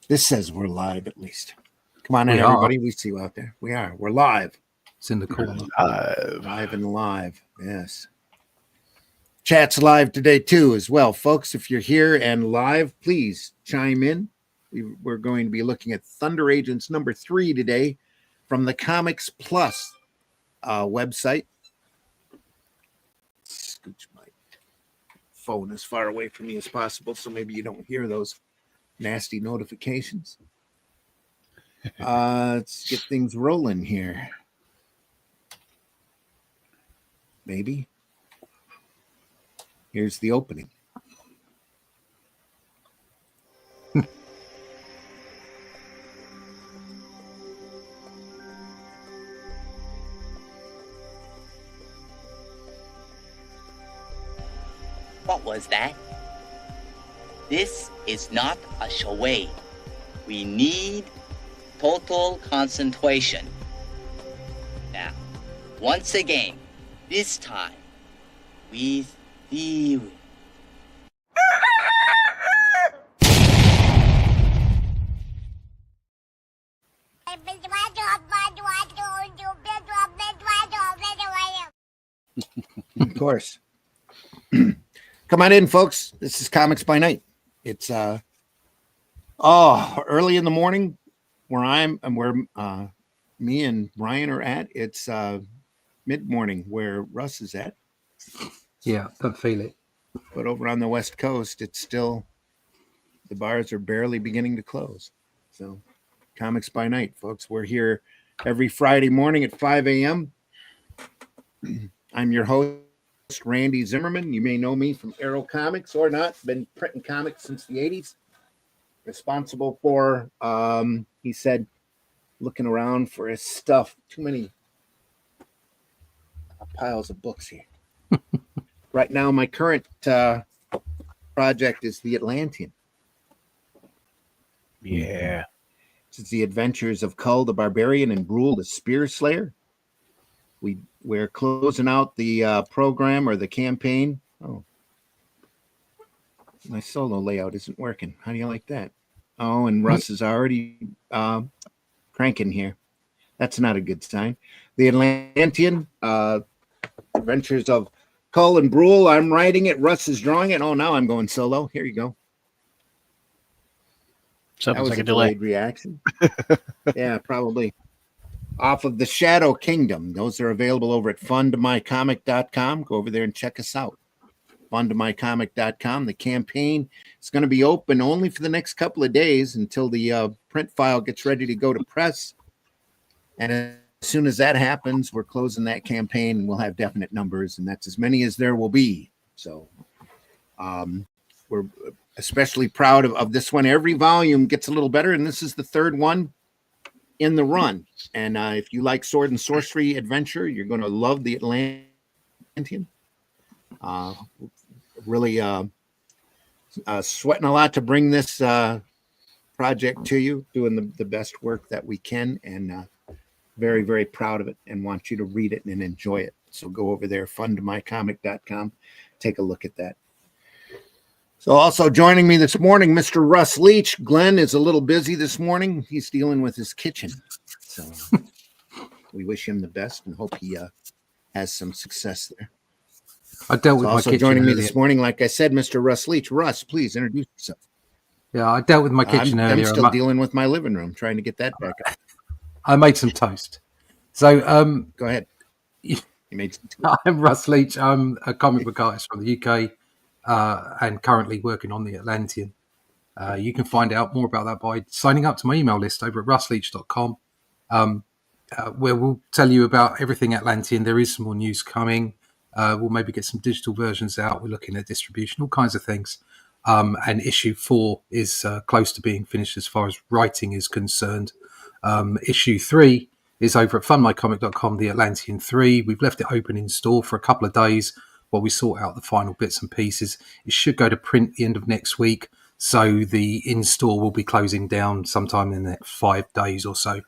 This says we're live at least. Come on in, We are. everybody. We see you out there. We are. We're live. It's in the corner. Live and live. Yes. Chat's live today too as well. Folks, if you're here and live, please chime in. We're going to be looking at Thunder Agents number 3 today from the Comics Plus website. Scooch my phone as far away from me as possible so maybe you don't hear those nasty notifications. Let's get things rolling here. Maybe. Here's the opening. What was that? This is not a charade. We need total concentration. Now, once again, this time, with theory. Of course. Come on in, folks. This is Comics by Night. It's early in the morning where me and Ryan are at. It's mid-morning where Russ is at. Yeah, don't feel it. But over on the West Coast, it's still, the bars are barely beginning to close. So Comics by Night, folks. We're here every Friday morning at 5 a.m. I'm your host, Randy Zimmerman. You may know me from Arrow Comics or not. Been printing comics since the 80s. Responsible for, he said, looking around for his stuff. Too many piles of books here. Right now, my current project is The Atlantean. Yeah. This is the adventures of Kull the Barbarian and Brule the Spear Slayer. We're closing out the program or the campaign. Oh, my solo layout isn't working. How do you like that? Oh, and Russ is already cranking here. That's not a good sign. The Atlantean, adventures of Kull and Brule. I'm writing it. Russ is drawing it. Oh, now I'm going solo. Here you go. Something That was like a a delay. delayed reaction. Yeah, probably. Off of the Shadow Kingdom. Those are available over at fundmycomic.com. Go over there and check us out. Fundmycomic.com. The campaign is going to be open only for the next couple of days until the print file gets ready to go to press. And as soon as that happens, we're closing that campaign and we'll have definite numbers, and that's as many as there will be. So we're especially proud of this one. Every volume gets a little better, and this is the third one in the run. And if you like sword and sorcery adventure, you're going to love the Atlantean. Really sweating a lot to bring this project to you, doing the best work that we can, and very, very proud of it and want you to read it and enjoy it. So go over there, fundmycomic.com. Take a look at that. So also joining me this morning, Mr. Russ Leach. Glenn is a little busy this morning. He's dealing with his kitchen. So we wish him the best and hope he has some success there. I dealt with my also kitchen joining me earlier. this morning, like I said, Mr. Russ Leach. Russ, please introduce yourself. Yeah, I dealt with my kitchen earlier. I'm still dealing with my living room, trying to get that back up. I made some toast. So go ahead. You made some toast. I'm Russ Leach. I'm a comic book artist from the UK and currently working on the Atlantean. You can find out more about that by signing up to my email list over at russleach.com, where we'll tell you about everything Atlantean. There is some more news coming. We'll maybe get some digital versions out. We're looking at distribution, all kinds of things. And issue 4 is close to being finished as far as writing is concerned. Issue 3 is over at fundmycomic.com, the Atlantean 3. We've left it open in store for a couple of days while we sort out the final bits and pieces. It should go to print at the end of next week. So the in-store will be closing down sometime in the next 5 days or so.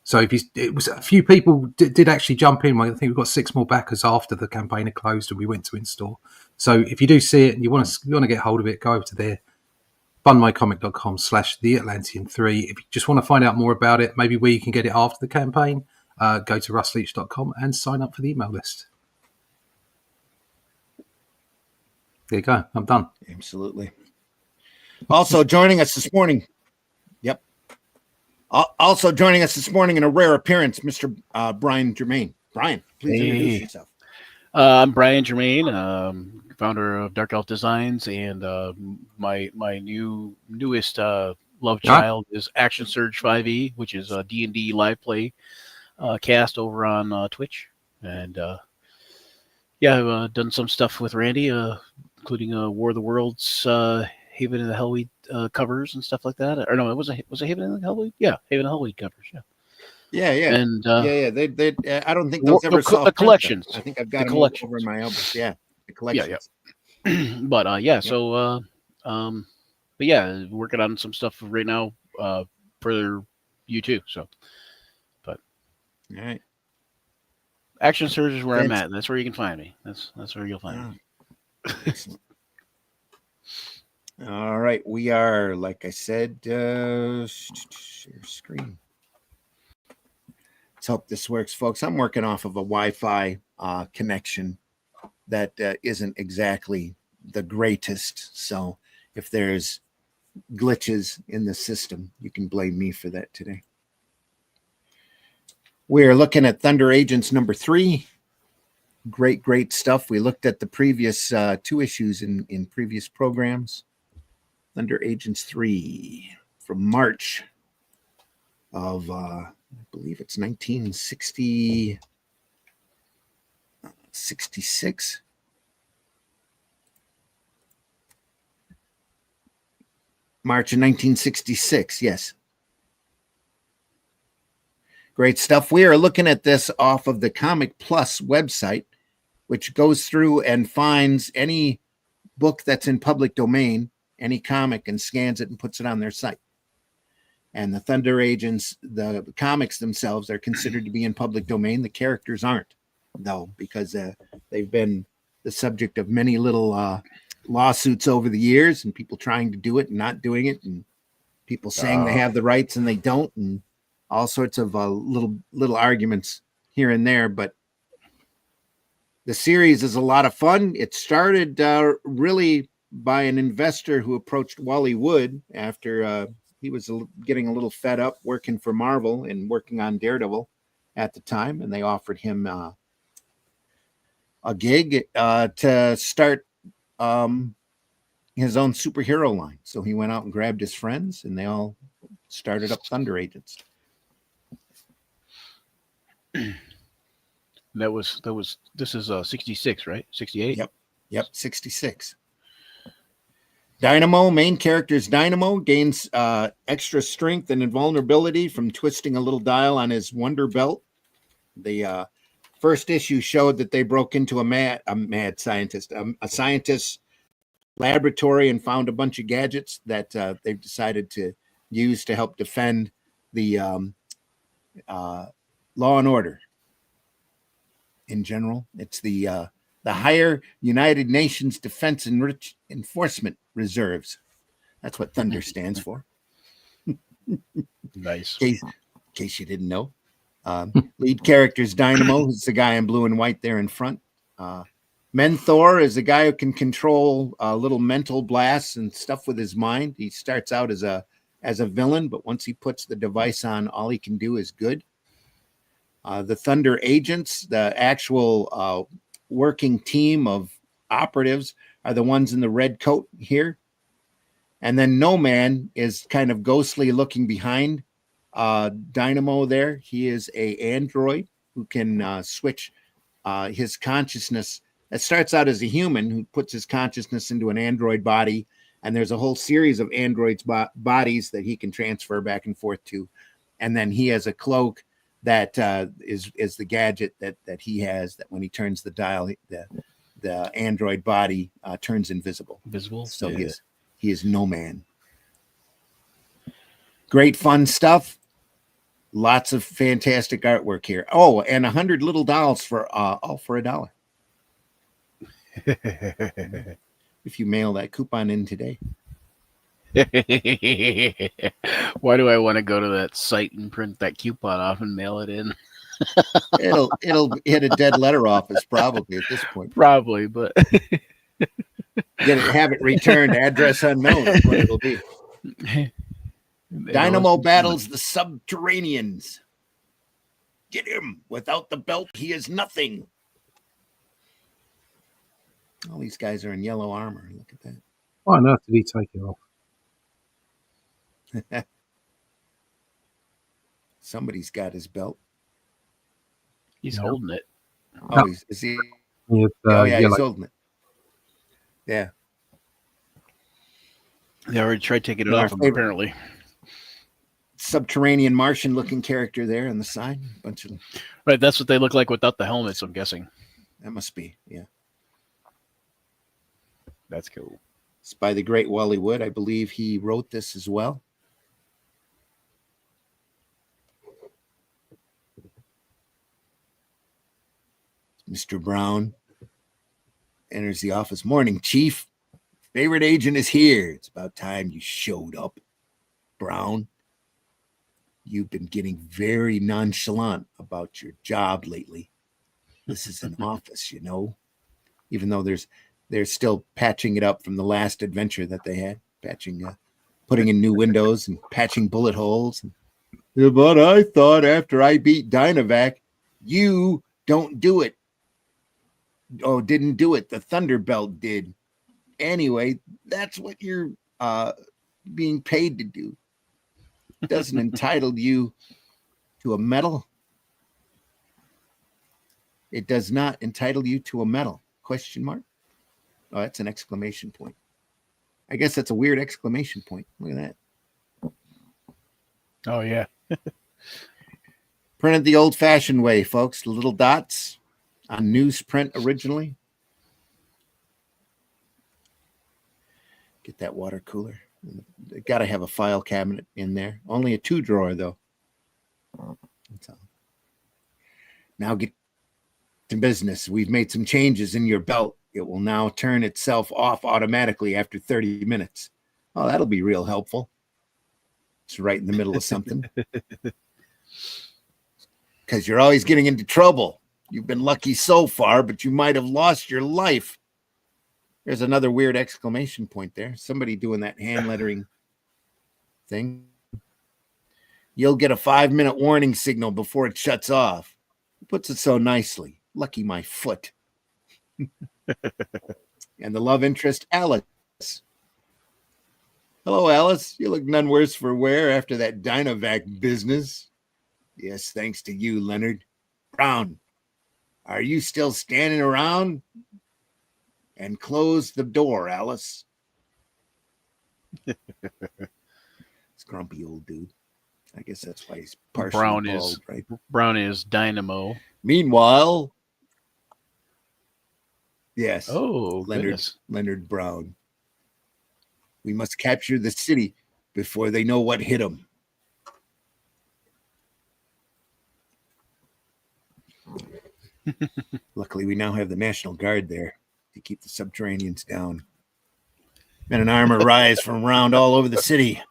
So it was a few people did actually jump in. I think we've got 6 more backers after the campaign had closed and we went to in-store. So if you do see it and you want to get hold of it, go over to there. fundmycomic.com/theatlantean3. If you just want to find out more about it, maybe where you can get it after the campaign, go to russleach.com and sign up for the email list. There you go. I'm done. Absolutely. Also joining us this morning. Yep. Also joining us this morning in a rare appearance, Mr. Brian Germain. Brian, please introduce yourself. I'm Brian Germain, founder of Dark Elf Designs, and my newest love child is Action Surge 5e, which is a D&D live play cast over on Twitch. And I've done some stuff with Randy, including War of the Worlds, Haven and the Hellweed covers and stuff like that. Or no, was it Haven and the Hellweed? Yeah, Haven and the Hellweed covers. Yeah. Yeah. And They I don't think those ever saw the collections. I think I've got them over in my elbows. Yeah, the collections. Yeah. But so working on some stuff right now for you too. So, but all right. Action Surge is where I'm at, and that's where you can find me. That's where you'll find me. Excellent. All right, we are, like I said, share screen. Let's hope this works, folks. I'm working off of a Wi-Fi connection that isn't exactly the greatest. So if there's glitches in the system, you can blame me for that today. We're looking at Thunder Agents number 3. Great stuff. We looked at the previous 2 issues in previous programs. Thunder Agents 3 from March of, I believe it's 1966. March of 1966, yes. Great stuff. We are looking at this off of the Comic Plus website, which goes through and finds any book that's in public domain, any comic, and scans it and puts it on their site. And the Thunder Agents, the comics themselves, are considered to be in public domain. The characters aren't, though, because they've been the subject of many little lawsuits over the years, and people trying to do it and not doing it, and people saying they have the rights and they don't, and all sorts of little arguments here and there. But the series is a lot of fun. It started really by an investor who approached Wally Wood after he was getting a little fed up working for Marvel and working on Daredevil at the time, and they offered him a gig to start his own superhero line. So he went out and grabbed his friends, and they all started up Thunder Agents. This is 66, right? 68? Yep, 66. Dynamo, main character's Dynamo, gains extra strength and invulnerability from twisting a little dial on his Wonder Belt. The first issue showed that they broke into a mad scientist, a scientist's laboratory, and found a bunch of gadgets that they've decided to use to help defend the law and order. In general, it's the Higher United Nations Defense and Enforcement Reserves. That's what Thunder stands for. Nice. In case you didn't know. Lead character is Dynamo, who's the guy in blue and white there in front. Menthor is a guy who can control little mental blasts and stuff with his mind. He starts out as a villain, but once he puts the device on, all he can do is good. The Thunder Agents, the actual working team of operatives, are the ones in the red coat here. And then No Man is kind of ghostly looking behind Dynamo there. He is an android who can switch his consciousness. It starts out as a human who puts his consciousness into an android body, and there's a whole series of androids bodies that he can transfer back and forth to. And then he has a cloak that is the gadget that he has, that when he turns the dial, the android body turns invisible. So yeah. He is No Man. Great fun stuff. Lots of fantastic artwork here. Oh, and 100 little dolls for all for $1. If you mail that coupon in today. Why do I want to go to that site and print that coupon off and mail it in? It'll hit a dead letter office probably at this point. Probably, but Get it, have it returned, address unknown is what it'll be. Dynamo battles the subterraneans. Get him. Without the belt, he is nothing. All these guys are in yellow armor. Look at Why on earth did he take it off? that. Somebody's got his belt. He's holding it. Oh, is he? He had, Oh, yeah, yellow. he's holding it. Yeah. They already tried taking it Our off him, favorite- apparently. Subterranean Martian looking character there on the side. Bunch of Right, that's what they look like without the helmets, I'm guessing. that must be, yeah. That's cool. It's by the great Wally Wood. I believe he wrote this as well. Mr. Brown enters the office. Morning, Chief. Favorite agent is here. It's about time you showed up. Brown, you've been getting very nonchalant about your job lately. This is an office, you know, even though they're still patching it up from the last adventure that they had, putting in new windows and patching bullet holes. Yeah, but I thought after I beat Dynavac, you don't do it. Oh, didn't do it. The Thunderbelt did. Anyway, that's what you're being paid to do. Doesn't entitle you to a medal. It does not entitle you to a medal. Question mark? Oh, that's an exclamation point. I guess that's a weird exclamation point. Look at that. Oh, yeah. Printed the old-fashioned way, folks. The little dots on newsprint originally. Get that water cooler. Got to have a file cabinet in there. Only a 2-drawer, though. That's all. Now get to business. We've made some changes in your belt. It will now turn itself off automatically after 30 minutes. Oh, that'll be real helpful. It's right in the middle of something. Because you're always getting into trouble. You've been lucky so far, but you might have lost your life. There's another weird exclamation point there. Somebody doing that hand lettering thing. You'll get a 5-minute warning signal before it shuts off. He puts it so nicely. Lucky my foot. And the love interest, Alice. Hello, Alice. You look none worse for wear after that Dynavac business. Yes, thanks to you, Leonard. Brown, are you still standing around? And close the door, Alice. It's grumpy old dude. I guess that's why he's partially Brown bald, is right? Brown is Dynamo. Meanwhile, yes. Oh, goodness. Leonard Brown. We must capture the city before they know what hit them. Luckily, we now have the National Guard there to keep the subterraneans down. Men in armor rise from around all over the city.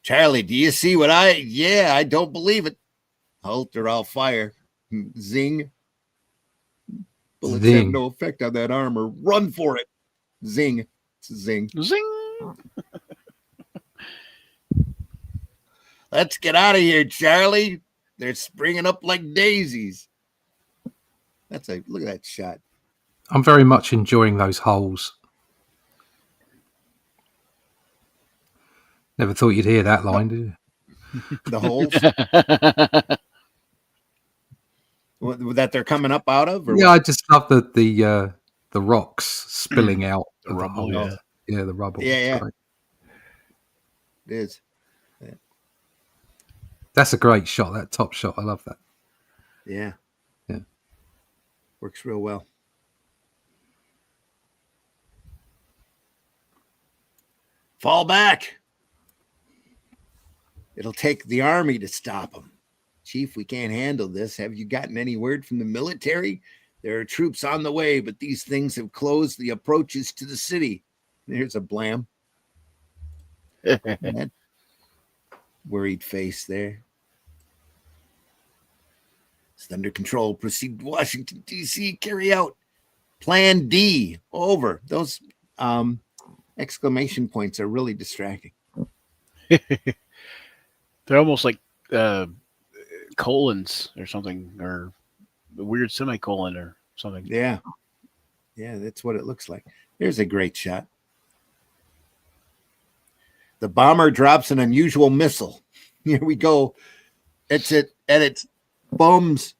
Charlie, do you see what Yeah, I don't believe it. Halt or I'll fire. Zing. Bullets have Zing. no effect on that armor. Run for it. Zing. It's a zing. Zing! Let's get out of here, Charlie. They're springing up like daisies. Look at that shot. I'm very much enjoying those holes. Never thought you'd hear that line, did you? The holes that they're coming up out of? Or Yeah, what? I just love the rocks spilling out The of rubble, the holes. Yeah, the rubble. Yeah, It's yeah. great. It is. That's a great shot. That top shot. I love that. Yeah. Yeah. Works real well. Fall back. It'll take the army to stop them. Chief, we can't handle this. Have you gotten any word from the military? There are troops on the way, but these things have closed the approaches to the city. There's a blam. That worried face there. It's under control. Proceed to Washington, D.C. Carry out Plan D. Over. Those exclamation points are really distracting. They're almost like colons or something, or a weird semicolon or something. Yeah. Yeah, that's what it looks like. There's a great shot. The bomber drops an unusual missile. Here we go. It's it, and it's bums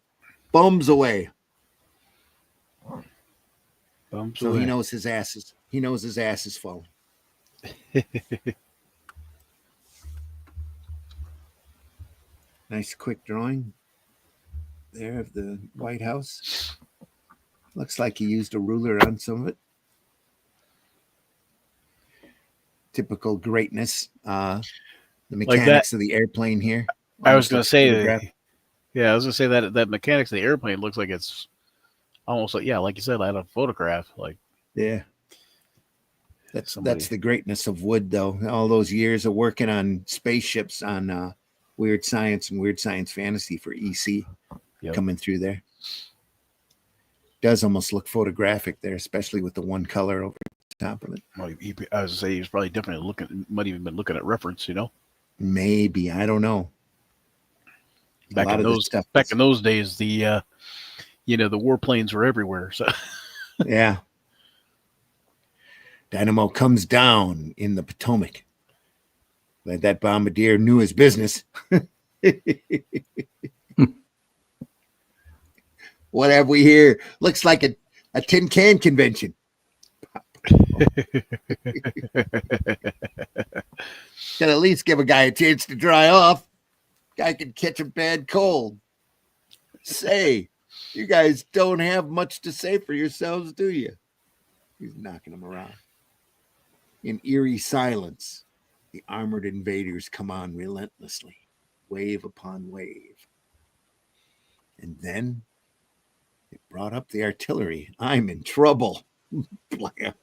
away. Bums So away. he knows his ass is falling. Nice quick drawing there of the White House. Looks like he used a ruler on some of it. Typical greatness. The mechanics of the airplane here. I was going to say, photograph. I was going to say that mechanics of the airplane looks like it's almost like, like you said, like a photograph. Like, yeah. That's the greatness of Wood, though. All those years of working on spaceships on Weird Science and Weird Science Fantasy for EC coming through there. Does almost look photographic there, especially with the one color over the top of it. Well, I was say he was probably definitely might even been looking at reference, Maybe, I don't know. Back in those days, the the warplanes were everywhere. So yeah. Dynamo comes down in the Potomac. But that bombardier knew his business. What have we here? Looks like a tin can convention. Can at least give a guy a chance to dry off. Guy could catch a bad cold. Say, you guys don't have much to say for yourselves, do you? He's knocking them around. In eerie silence, the armored invaders come on relentlessly, wave upon wave. And then it brought up the artillery. I'm in trouble. Blam.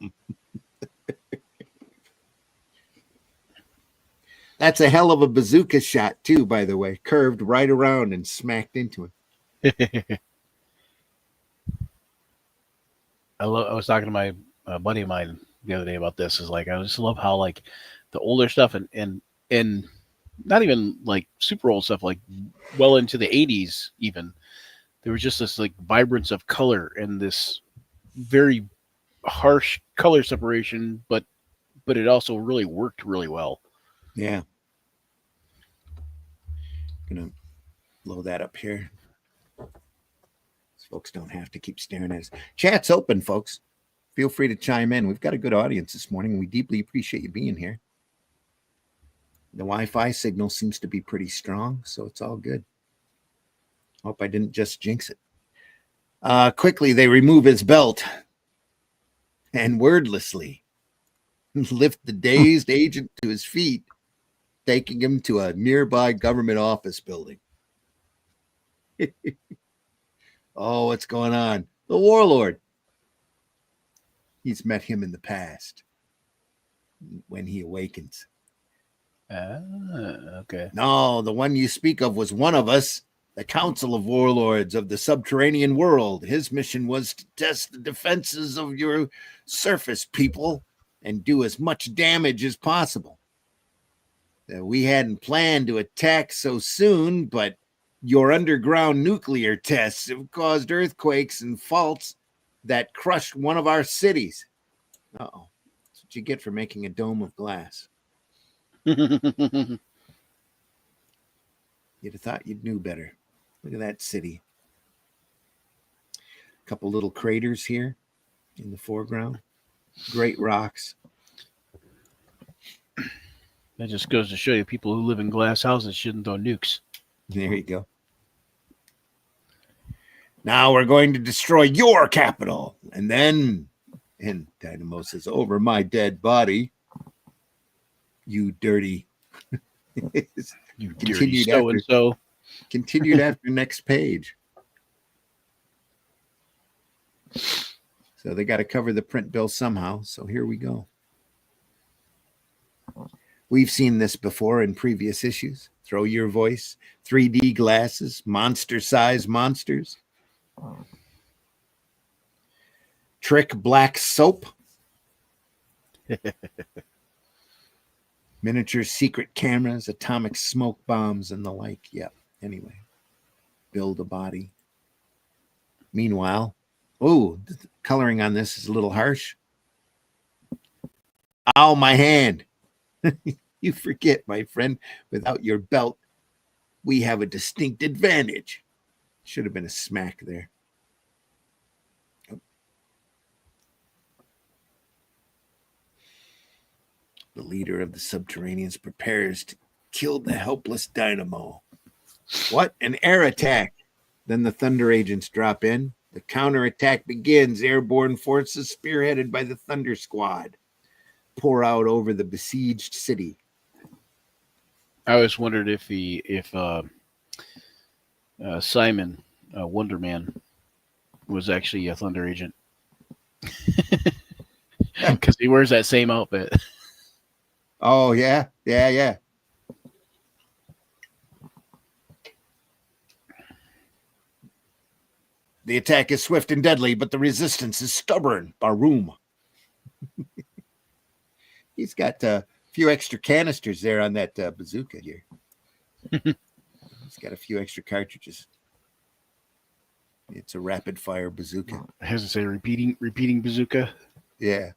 That's a hell of a bazooka shot, too, by the way. Curved right around and smacked into him. I was talking to my buddy of mine the other day about this. Is like, I just love how like the older stuff and not even like super old stuff, like well into the 80s even, there was just this like vibrance of color and this very harsh color separation, but it also really worked really well. Yeah. Gonna blow that up here. Folks don't have to keep staring at us. Chat's open, folks. Feel free to chime in. We've got a good audience this morning, and we deeply appreciate you being here. The Wi-Fi signal seems to be pretty strong, so it's all good. Hope I didn't just jinx it. Quickly, they remove his belt and wordlessly lift the dazed agent to his feet, taking him to a nearby government office building. Oh, what's going on? The warlord. He's met him in the past when he awakens. Okay. No, the one you speak of was one of us, the Council of Warlords of the Subterranean World. His mission was to test the defenses of your surface people and do as much damage as possible. We hadn't planned to attack so soon, but your underground nuclear tests have caused earthquakes and faults that crushed one of our cities. Uh-oh. That's what you get for making a dome of glass. You'd have thought you'd knew better. Look at that city. A couple little craters here in the foreground. Great rocks. That just goes to show you people who live in glass houses shouldn't throw nukes. There you go. Now we're going to destroy your capital. And then, and Dynamo says, over my dead body, you dirty. You dirty so-and-so. Continued after next page. So they got to cover the print bill somehow. So here we go. We've seen this before in previous issues. Throw your voice, 3D glasses, monster-sized monsters. Trick black soap. Miniature secret cameras, atomic smoke bombs, and the like. Yep. Anyway, build a body. Meanwhile, the coloring on this is a little harsh. Ow, my hand. You forget, my friend, without your belt, we have a distinct advantage. Should have been a smack there. The leader of the Subterraneans prepares to kill the helpless Dynamo. What? An air attack. Then the Thunder agents drop in. The counterattack begins. Airborne forces spearheaded by the Thunder Squad pour out over the besieged city. I always wondered if Simon Wonder Man was actually a Thunder agent because he wears that same outfit. Oh yeah. The attack is swift and deadly, but the resistance is stubborn. Baroom. He's got a few extra canisters there on that bazooka here. He's got a few extra cartridges. It's a rapid fire bazooka. I have to say, repeating bazooka. Yeah.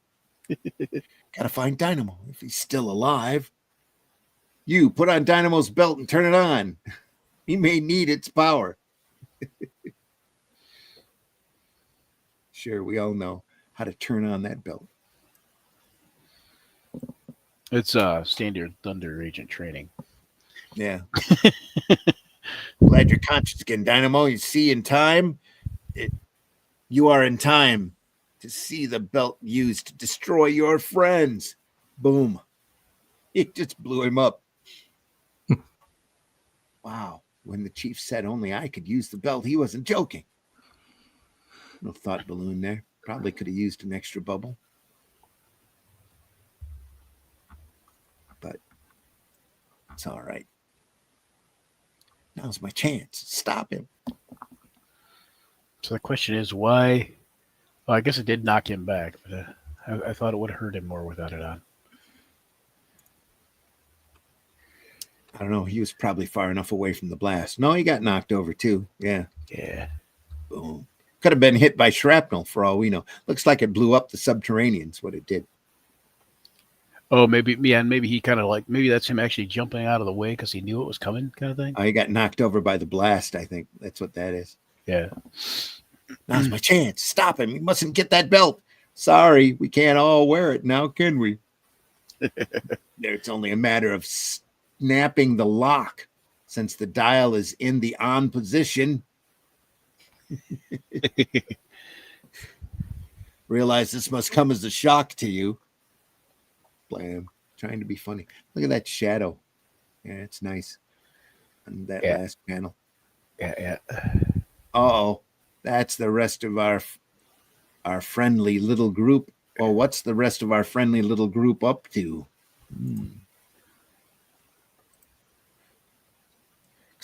Gotta find Dynamo if he's still alive. You put on Dynamo's belt and turn it on. He may need its power. Sure, we all know how to turn on that belt. It's standard Thunder agent training. Yeah. Glad you're conscious again, Dynamo. You see in time, you are in time to see the belt used to destroy your friends. Boom. It just blew him up. Wow. When the chief said only I could use the belt, he wasn't joking. No thought balloon there. Probably could have used an extra bubble. But it's all right. Now's my chance. Stop him. So the question is why? Well, I guess it did knock him back, but I thought it would hurt him more without it on. I don't know. He was probably far enough away from the blast. No, he got knocked over too. Yeah. Yeah. Boom. Could have been hit by shrapnel for all we know. Looks like it blew up the Subterraneans, what it did. Oh, maybe, yeah, and maybe he kind of maybe that's him actually jumping out of the way because he knew it was coming, kind of thing. Oh, he got knocked over by the blast, I think. That's what that is. Yeah. Now's my chance. Stop him. He mustn't get that belt. Sorry, we can't all wear it now, can we? It's only a matter of snapping the lock. Since the dial is in the on position. Realize this must come as a shock to you. Blam. Trying to be funny. Look at that shadow. Yeah, it's nice. On that last panel. Yeah. Uh-oh. That's the rest of our friendly little group. Well, what's the rest of our friendly little group up to?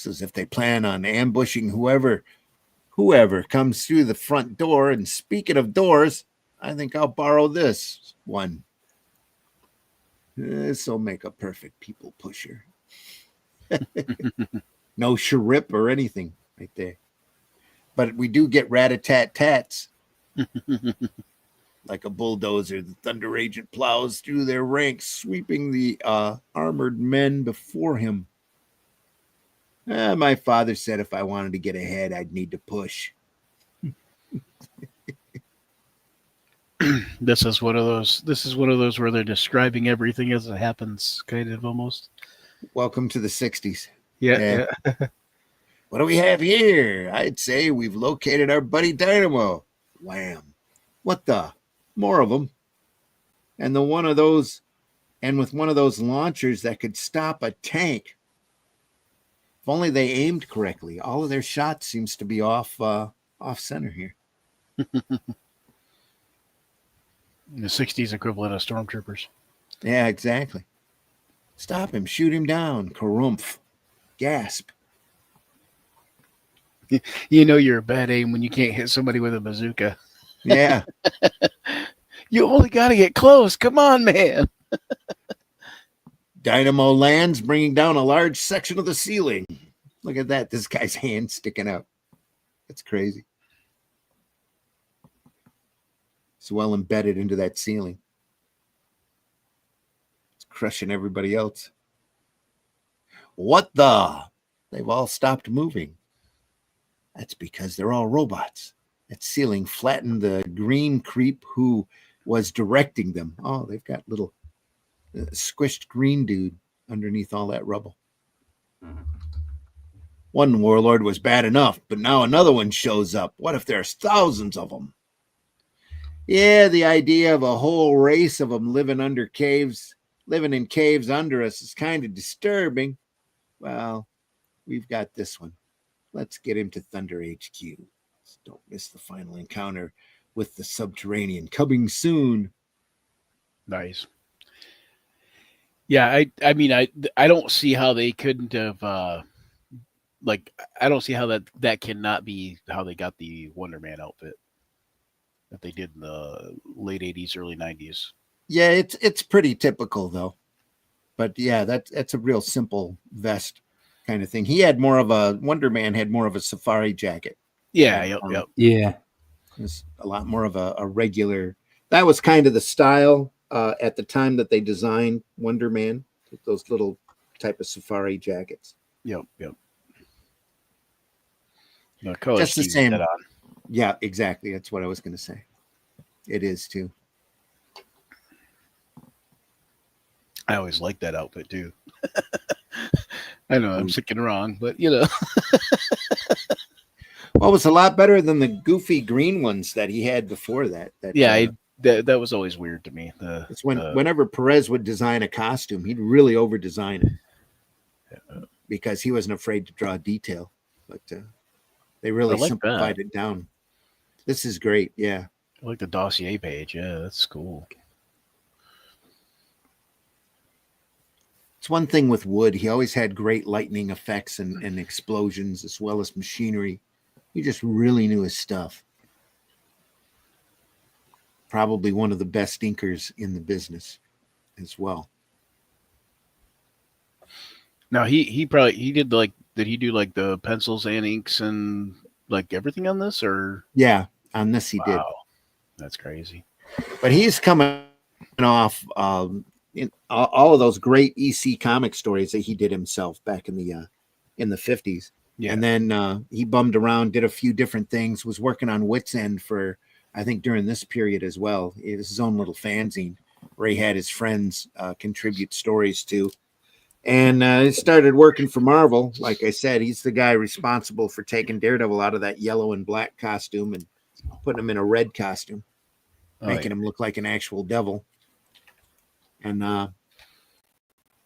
As if they plan on ambushing whoever comes through the front door. And speaking of doors, I think I'll borrow this one. This will make a perfect people pusher. No shrip or anything right there. But we do get rat-a-tat-tats. Like a bulldozer, the Thunder Agent plows through their ranks, sweeping the armored men before him. My father said if I wanted to get ahead, I'd need to push. This is one of those where they're describing everything as it happens, kind of almost. Welcome to the 60s. Yeah. What do we have here? I'd say we've located our buddy Dynamo. Wham. What the? More of them. And with one of those launchers that could stop a tank. If only they aimed correctly. All of their shots seems to be off center here. The 60s equivalent of stormtroopers. Yeah, exactly. Stop him. Shoot him down. Karumph. Gasp. You know you're a bad aim when you can't hit somebody with a bazooka. Yeah. You only got to get close. Come on, man. Dynamo lands, bringing down a large section of the ceiling. Look at that. This guy's hand sticking out. That's crazy. It's well embedded into that ceiling. It's crushing everybody else. What the? They've all stopped moving. That's because they're all robots. That ceiling flattened the green creep who was directing them. Oh, they've got little squished green dude underneath all that rubble. One warlord was bad enough, but now another one shows up. What if there's thousands of them? Yeah, the idea of a whole race of them living in caves under us is kind of disturbing. Well, we've got this one. Let's get him to Thunder HQ. Don't miss the final encounter with the subterranean coming soon. Nice. Yeah, I mean, I don't see how they couldn't have, I don't see how that cannot be how they got the Wonder Man outfit that they did in the late 80s, early 90s. Yeah, it's pretty typical, though. But yeah, that's a real simple vest kind of thing. He had more of a, Wonder Man had more of a safari jacket. Yeah, yep. Yeah. It's a lot more of a regular. That was kind of the style at the time that they designed Wonder Man, those little type of safari jackets. Yep. The color Just the scheme same. that on. Yeah, exactly. That's what I was going to say. It is too. I always liked that outfit too. I know I'm sick and wrong, but you know. Well, it was a lot better than the goofy green ones that he had before that. That was always weird to me. It's whenever Perez would design a costume, he'd really over design it because he wasn't afraid to draw detail. But they really simplified it down. This is great. Yeah. I like the dossier page. Yeah, that's cool. It's one thing with Wood. He always had great lightning effects and explosions as well as machinery. He just really knew his stuff. Probably one of the best inkers in the business as well. Now he did did he do like the pencils and inks and like everything on this, or? Yeah, on this he did. That's crazy. But he's coming off in all of those great EC comic stories that he did himself back in the 50s. Yeah. And then he bummed around, did a few different things, was working on Wit's End for, I think, during this period as well. It was his own little fanzine where he had his friends contribute stories to. And he started working for Marvel. Like I said, he's the guy responsible for taking Daredevil out of that yellow and black costume and putting him in a red costume, making him look like an actual devil. And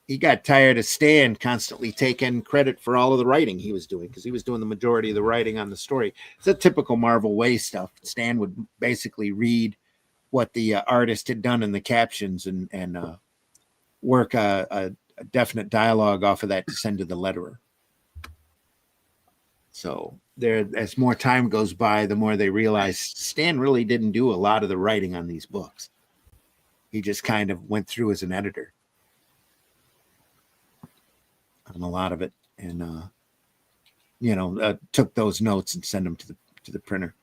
he got tired of Stan constantly taking credit for all of the writing he was doing because he was doing the majority of the writing on the story. It's a typical Marvel way stuff. Stan would basically read what the artist had done in the captions and work a definite dialogue off of that to send to the letterer. So as more time goes by, the more they realize Stan really didn't do a lot of the writing on these books. He just kind of went through as an editor on a lot of it, and took those notes and sent them to the printer.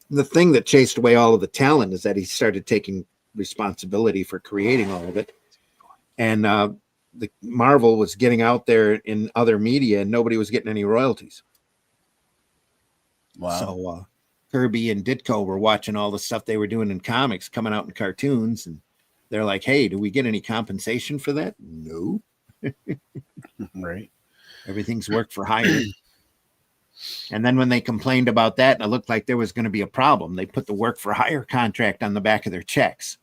The thing that chased away all of the talent is that he started taking responsibility for creating all of it, and the Marvel was getting out there in other media, and nobody was getting any royalties. Wow! So Kirby and Ditko were watching all the stuff they were doing in comics coming out in cartoons, and they're like, "Hey, do we get any compensation for that?" No. Right. Everything's work for hire. And then when they complained about that and it looked like there was going to be a problem, they put the work for hire contract on the back of their checks.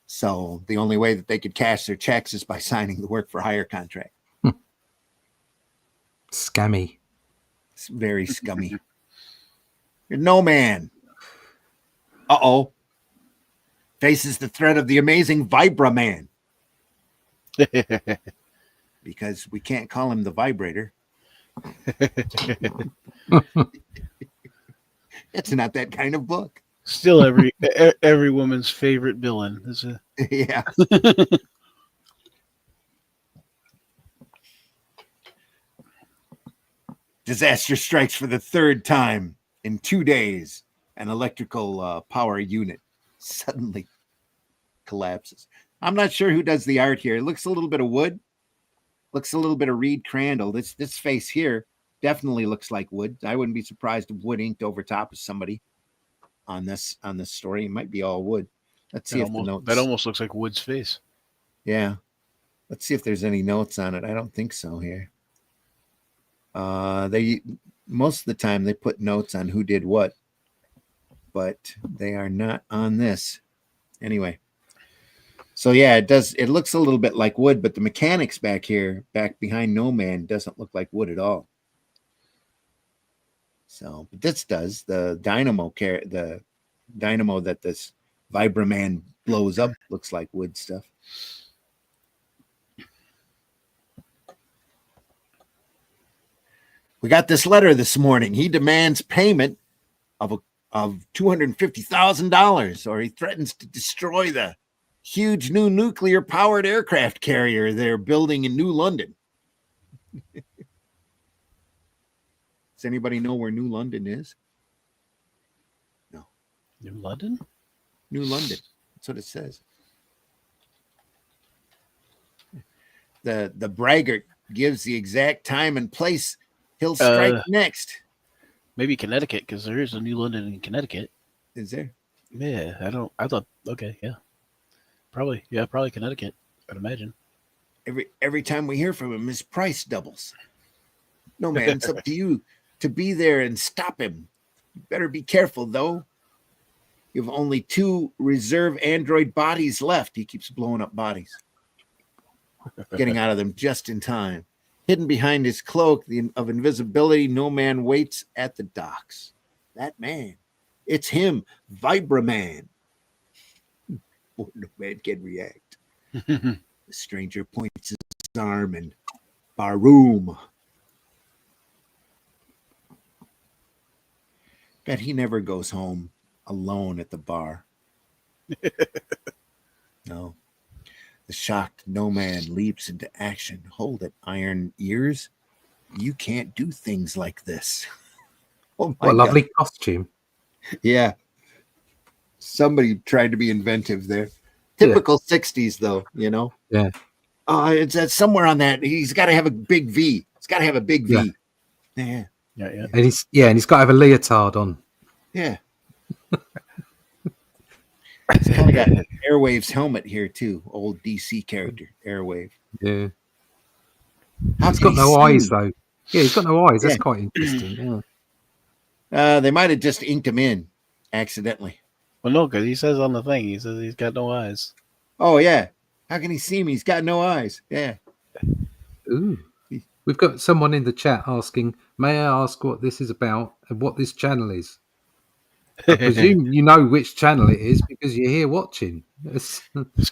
So the only way that they could cash their checks is by signing the work for hire contract. Scammy. It's very scummy. You're no man. Uh-oh. Faces the threat of the amazing Vibra Man. because we can't call him the Vibrator. It's not that kind of book. Still, every woman's favorite villain. Yeah. Disaster strikes for the third time in 2 days. An electrical power unit suddenly collapses. I'm not sure who does the art here. It looks a little bit of Wood. Looks a little bit of Reed Crandall. This face here definitely looks like Wood. I wouldn't be surprised if Wood inked over top of somebody on this story. It might be all Wood. Let's see if the notes. That almost looks like Wood's face. Yeah. Let's see if there's any notes on it. I don't think so here. They most of the time they put notes on who did what, but they are not on this. Anyway. So yeah, it looks a little bit like Wood, but the mechanics back here, back behind No Man, doesn't look like Wood at all. So, but this does. The dynamo that this Vibraman blows up looks like Wood stuff. We got this letter this morning. He demands payment of $250,000, or he threatens to destroy the huge new nuclear-powered aircraft carrier they're building in New London. Does anybody know where New London is? No. New London? New London. That's what it says. The braggart gives the exact time and place he'll strike next. Maybe Connecticut, because there is a New London in Connecticut. Is there? Yeah, I thought, okay, yeah. Probably Connecticut, I'd imagine. Every time we hear from him, his price doubles. No, man, it's up to you to be there and stop him. You better be careful, though. You have only 2 reserve android bodies left. He keeps blowing up bodies. Getting out of them just in time. Hidden behind his cloak of invisibility, No Man waits at the docks. That man. It's him, Vibraman. No man can react. The stranger points his arm and Baroom. Bet he never goes home alone at the bar. No. The shocked No Man leaps into action. Hold it, Iron Ears. You can't do things like this. Oh my What a lovely costume. Yeah. Somebody tried to be inventive there. Typical 60s, though, you know? Yeah. It's somewhere on that. He's got to have a big V. It's got to have a big V. Yeah. Yeah. And he's got to have a leotard on. Yeah. He's kind of got Airwave's helmet here, too. Old DC character, Airwave. Yeah. He's got no eyes, though. Yeah, he's got no eyes. That's Yeah. quite interesting. Yeah. They might have just inked him in accidentally. Well, no, because he says on the thing, he says he's got no eyes. Oh, yeah. How can he see me? He's got no eyes. Yeah. Ooh. We've got someone in the chat asking, may I ask what this is about and what this channel is? I presume you know which channel it is because you're here watching. It's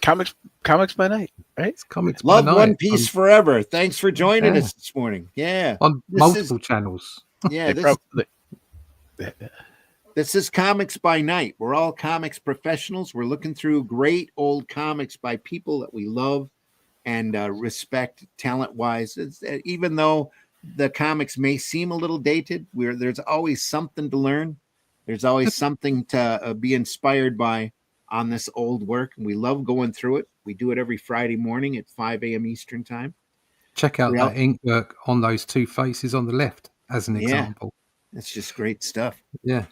comics by night, right? It's Comics Love by Night. One Piece forever. Thanks for joining us this morning. Yeah. On multiple channels. Yeah. This is Comics by Night. We're all comics professionals. We're looking through great old comics by people that we love and respect talent-wise. Even though the comics may seem a little dated, there's always something to learn. There's always something to be inspired by on this old work. And we love going through it. We do it every Friday morning at 5 a.m. Eastern time. Check out that ink work on those 2 faces on the left as an example. That's just great stuff. Yeah.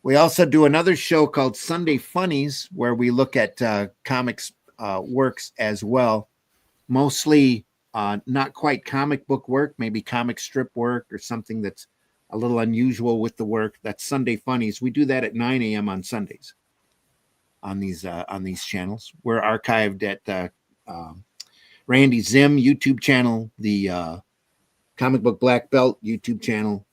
We also do another show called Sunday Funnies, where we look at comics works as well. Mostly not quite comic book work, maybe comic strip work or something that's a little unusual with the work. That's Sunday Funnies. We do that at 9 a.m. on Sundays on these channels. We're archived at Randy Zim YouTube channel, the Comic Book Black Belt YouTube channel,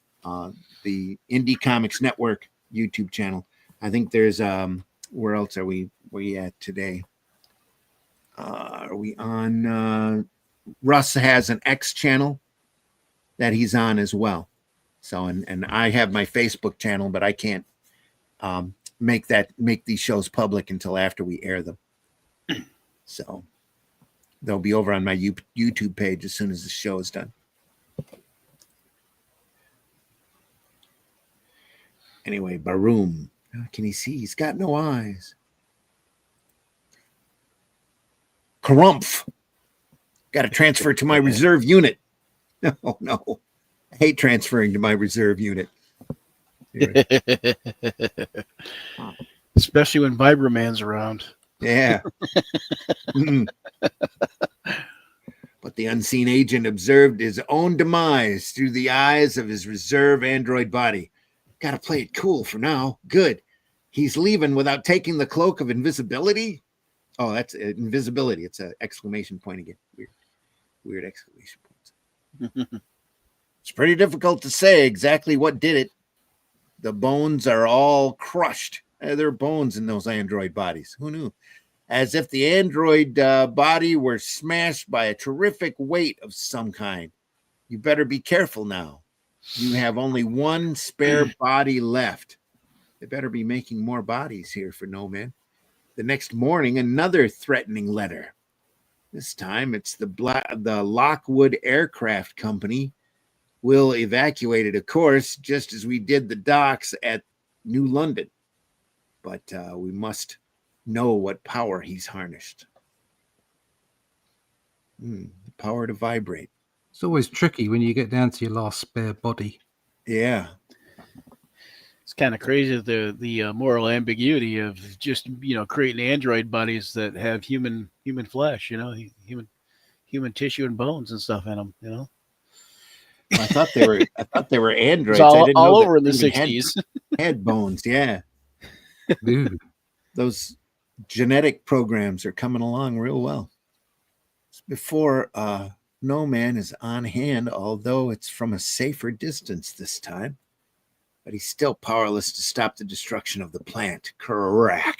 the Indie Comics Network YouTube channel. I think there's where else are we at today? are we on? Russ has an X channel that he's on as well. So, and I have my Facebook channel, but I can't make these shows public until after we air them. So they'll be over on my YouTube page as soon as the show is done. Anyway, Baroom. Can he see? He's got no eyes. Karumph. Got to transfer to my reserve unit. Oh, no. I hate transferring to my reserve unit. Especially when Vibraman's around. Yeah. But the unseen agent observed his own demise through the eyes of his reserve android body. Got to play it cool for now. Good. He's leaving without taking the cloak of invisibility. Oh, that's invisibility. It's an exclamation point again. Weird exclamation points. It's pretty difficult to say exactly what did it. The bones are all crushed. There are bones in those android bodies. Who knew? As if the android body were smashed by a terrific weight of some kind. You better be careful now. You have only one spare body left. They better be making more bodies here for No Man. The next morning, another threatening letter. This time, it's the Lockwood Aircraft Company will evacuate it, of course, just as we did the docks at New London. But we must know what power he's harnessed. The power to vibrate. It's always tricky when you get down to your last spare body. Yeah. It's kind of crazy the moral ambiguity of just creating android bodies that have human flesh, human tissue and bones and stuff in them. I thought they were androids. It's all, I didn't all know over in the they 60s. had bones. Yeah. Dude. Those genetic programs are coming along real well. Before No Man is on hand, although it's from a safer distance this time. But he's still powerless to stop the destruction of the plant. Crack.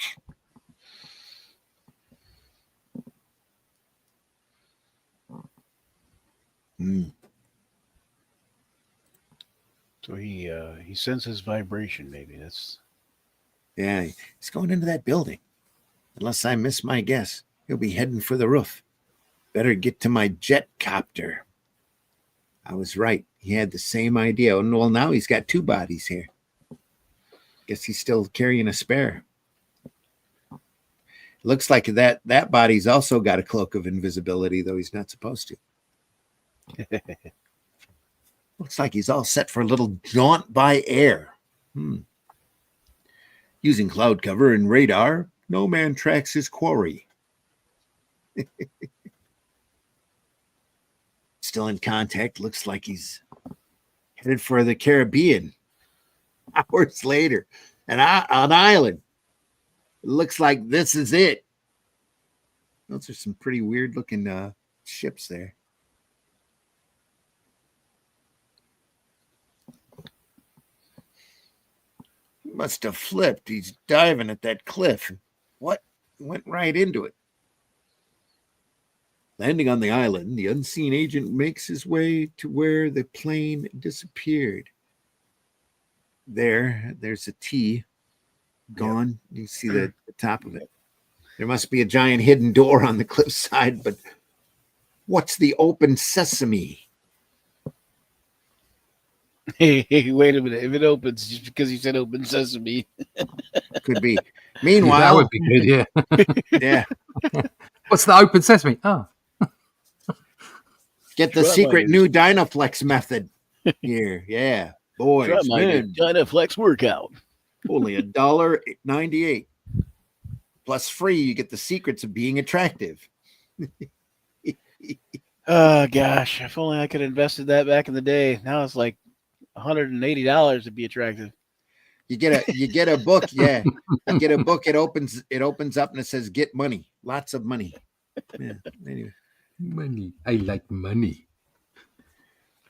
So he senses vibration. Maybe that's. Yeah, he's going into that building. Unless I miss my guess, he'll be heading for the roof. Better get to my jet copter. I was right. He had the same idea. And well, now he's got two bodies here. Guess he's still carrying a spare. Looks like that body's also got a cloak of invisibility, though he's not supposed to. Looks like he's all set for a little jaunt by air. Using cloud cover and radar, No Man tracks his quarry. Still in contact. Looks like he's headed for the Caribbean. Hours later, an island. It looks like this is it. Those are some pretty weird looking ships there. He must have flipped. He's diving at that cliff. What? Went right into it. Landing on the island, the unseen agent makes his way to where the plane disappeared. There's a T gone. Yep. You see the top of it. There must be a giant hidden door on the cliffside, but what's the open sesame? Hey, wait a minute. If it opens just because you said open sesame. Could be. Meanwhile, that would be good, yeah. Yeah. What's the open sesame? Oh. Get the secret new Dynaflex method here. Yeah. Boys, Dynaflex workout. Only $1.98. Plus free, you get the secrets of being attractive. Oh gosh, if only I could have invested that back in the day. Now it's like $180 to be attractive. You get a book, yeah. You get a book, it opens up and it says get money. Lots of money. Yeah. Anyway. Money. I like money.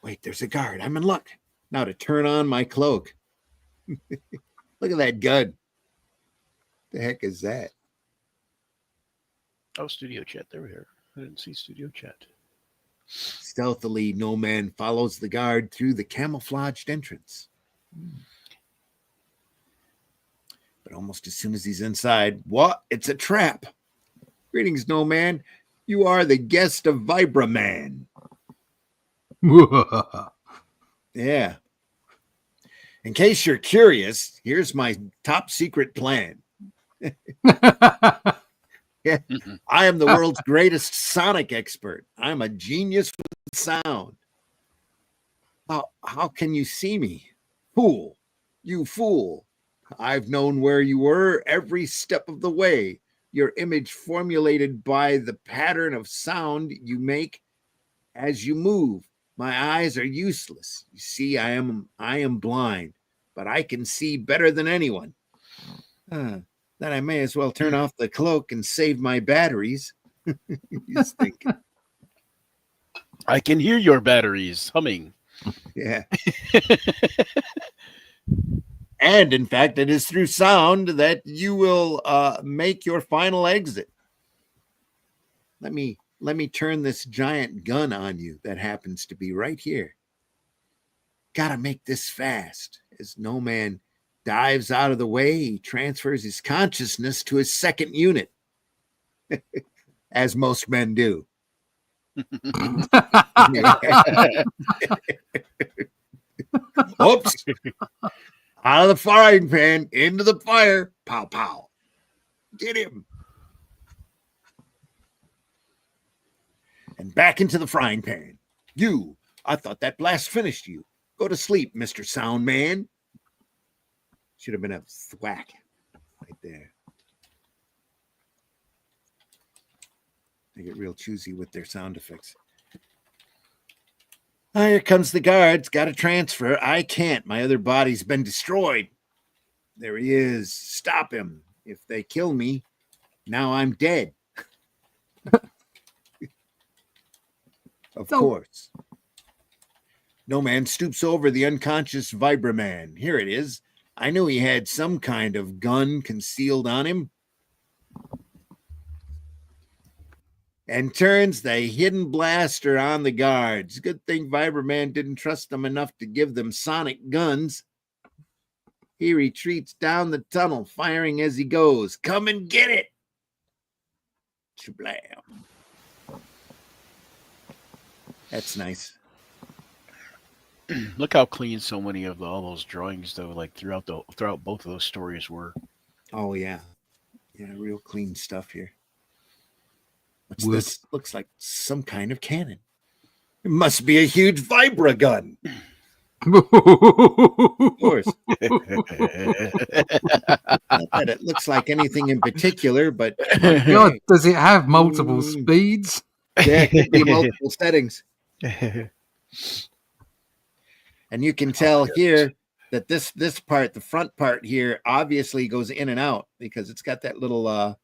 Wait, there's a guard. I'm in luck. Now to turn on my cloak. Look at that gun. The heck is that? Oh, studio chat. There we are. I didn't see studio chat. Stealthily, No Man follows the guard through the camouflaged entrance. But almost as soon as he's inside, what? It's a trap. Greetings, No Man. You are the guest of Vibraman. Yeah. In case you're curious, here's my top secret plan. Yeah. I am the world's greatest sonic expert. I'm a genius with sound. How can you see me? Fool. You fool. I've known where you were every step of the way. Your image formulated by the pattern of sound you make as you move. My eyes are useless. You see, I am blind, but I can see better than anyone. Then I may as well turn off the cloak and save my batteries. He's thinking. I can hear your batteries humming. Yeah. And in fact, it is through sound that you will make your final exit. Let me turn this giant gun on you that happens to be right here. Gotta make this fast. As No Man dives out of the way, he transfers his consciousness to his second unit, as most men do. Oops. Out of the frying pan, into the fire. Pow, pow. Get him. And back into the frying pan. I thought that blast finished you. Go to sleep, Mr. Sound Man. Should have been a thwack right there. They get real choosy with their sound effects. Here comes the guards. Got to transfer. I can't. My other body's been destroyed. There he is. Stop him. If they kill me, now I'm dead. Of course. No Man stoops over the unconscious Vibraman. Here it is. I knew he had some kind of gun concealed on him. And turns the hidden blaster on the guards. Good thing Vibraman didn't trust them enough to give them sonic guns. He retreats down the tunnel, firing as he goes. Come and get it! Shablam. That's nice. Look how clean so many of all those drawings, though, like throughout both of those stories were. Oh yeah, real clean stuff here. What's Wood. this? Looks like some kind of cannon. It must be a huge vibra gun. Of course. Not that it looks like anything in particular, but God, does it have multiple speeds? yeah, it could be multiple settings. And you can tell here that this part, the front part here, obviously goes in and out because it's got that little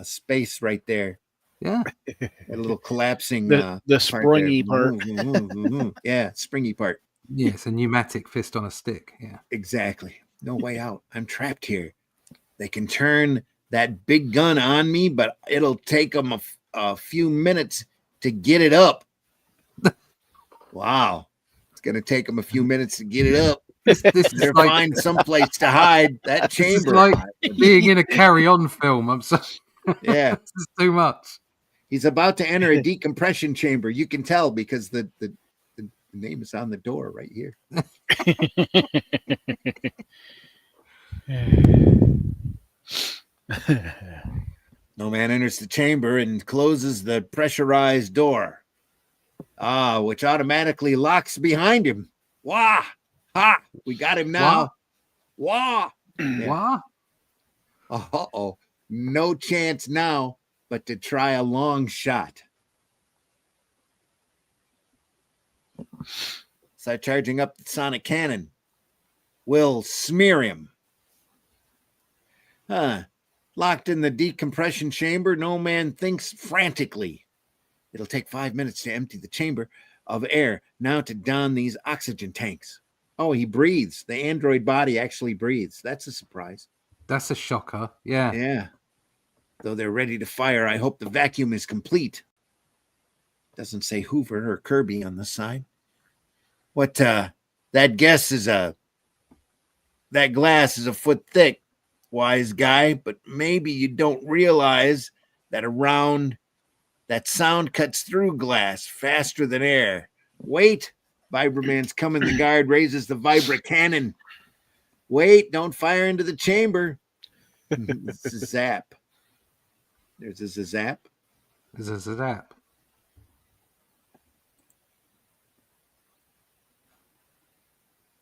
space right there. Yeah. A little collapsing the springy part. Yeah, springy part. Yes, a pneumatic fist on a stick. Yeah. Exactly. No way out. I'm trapped here. They can turn that big gun on me, but it'll take them a few minutes to get it up. Wow. It's going to take them a few minutes to get it up. This They'll is like, find someplace to hide that this is chamber. like being in a carry-on film. I'm sorry. Yeah. This is too much. He's about to enter a decompression chamber. You can tell because the name is on the door right here. No Man enters the chamber and closes the pressurized door, which automatically locks behind him. Wah! Ha! We got him now. Wah! What? Uh-oh. No chance now but to try a long shot. Start charging up the sonic cannon. We'll smear him. Locked in the decompression chamber, No Man thinks frantically. It'll take 5 minutes to empty the chamber of air. Now to don these oxygen tanks. Oh, he breathes. The android body actually breathes. That's a surprise. That's a shocker. Yeah. Yeah. Though they're ready to fire, I hope the vacuum is complete. Doesn't say Hoover or Kirby on the side. What, that glass is a foot thick, wise guy, but maybe you don't realize that that sound cuts through glass faster than air. Wait, Vibraman's coming. The guard raises the Vibra cannon. Wait, don't fire into the chamber. It's a zap. There's a zap. There's a zap.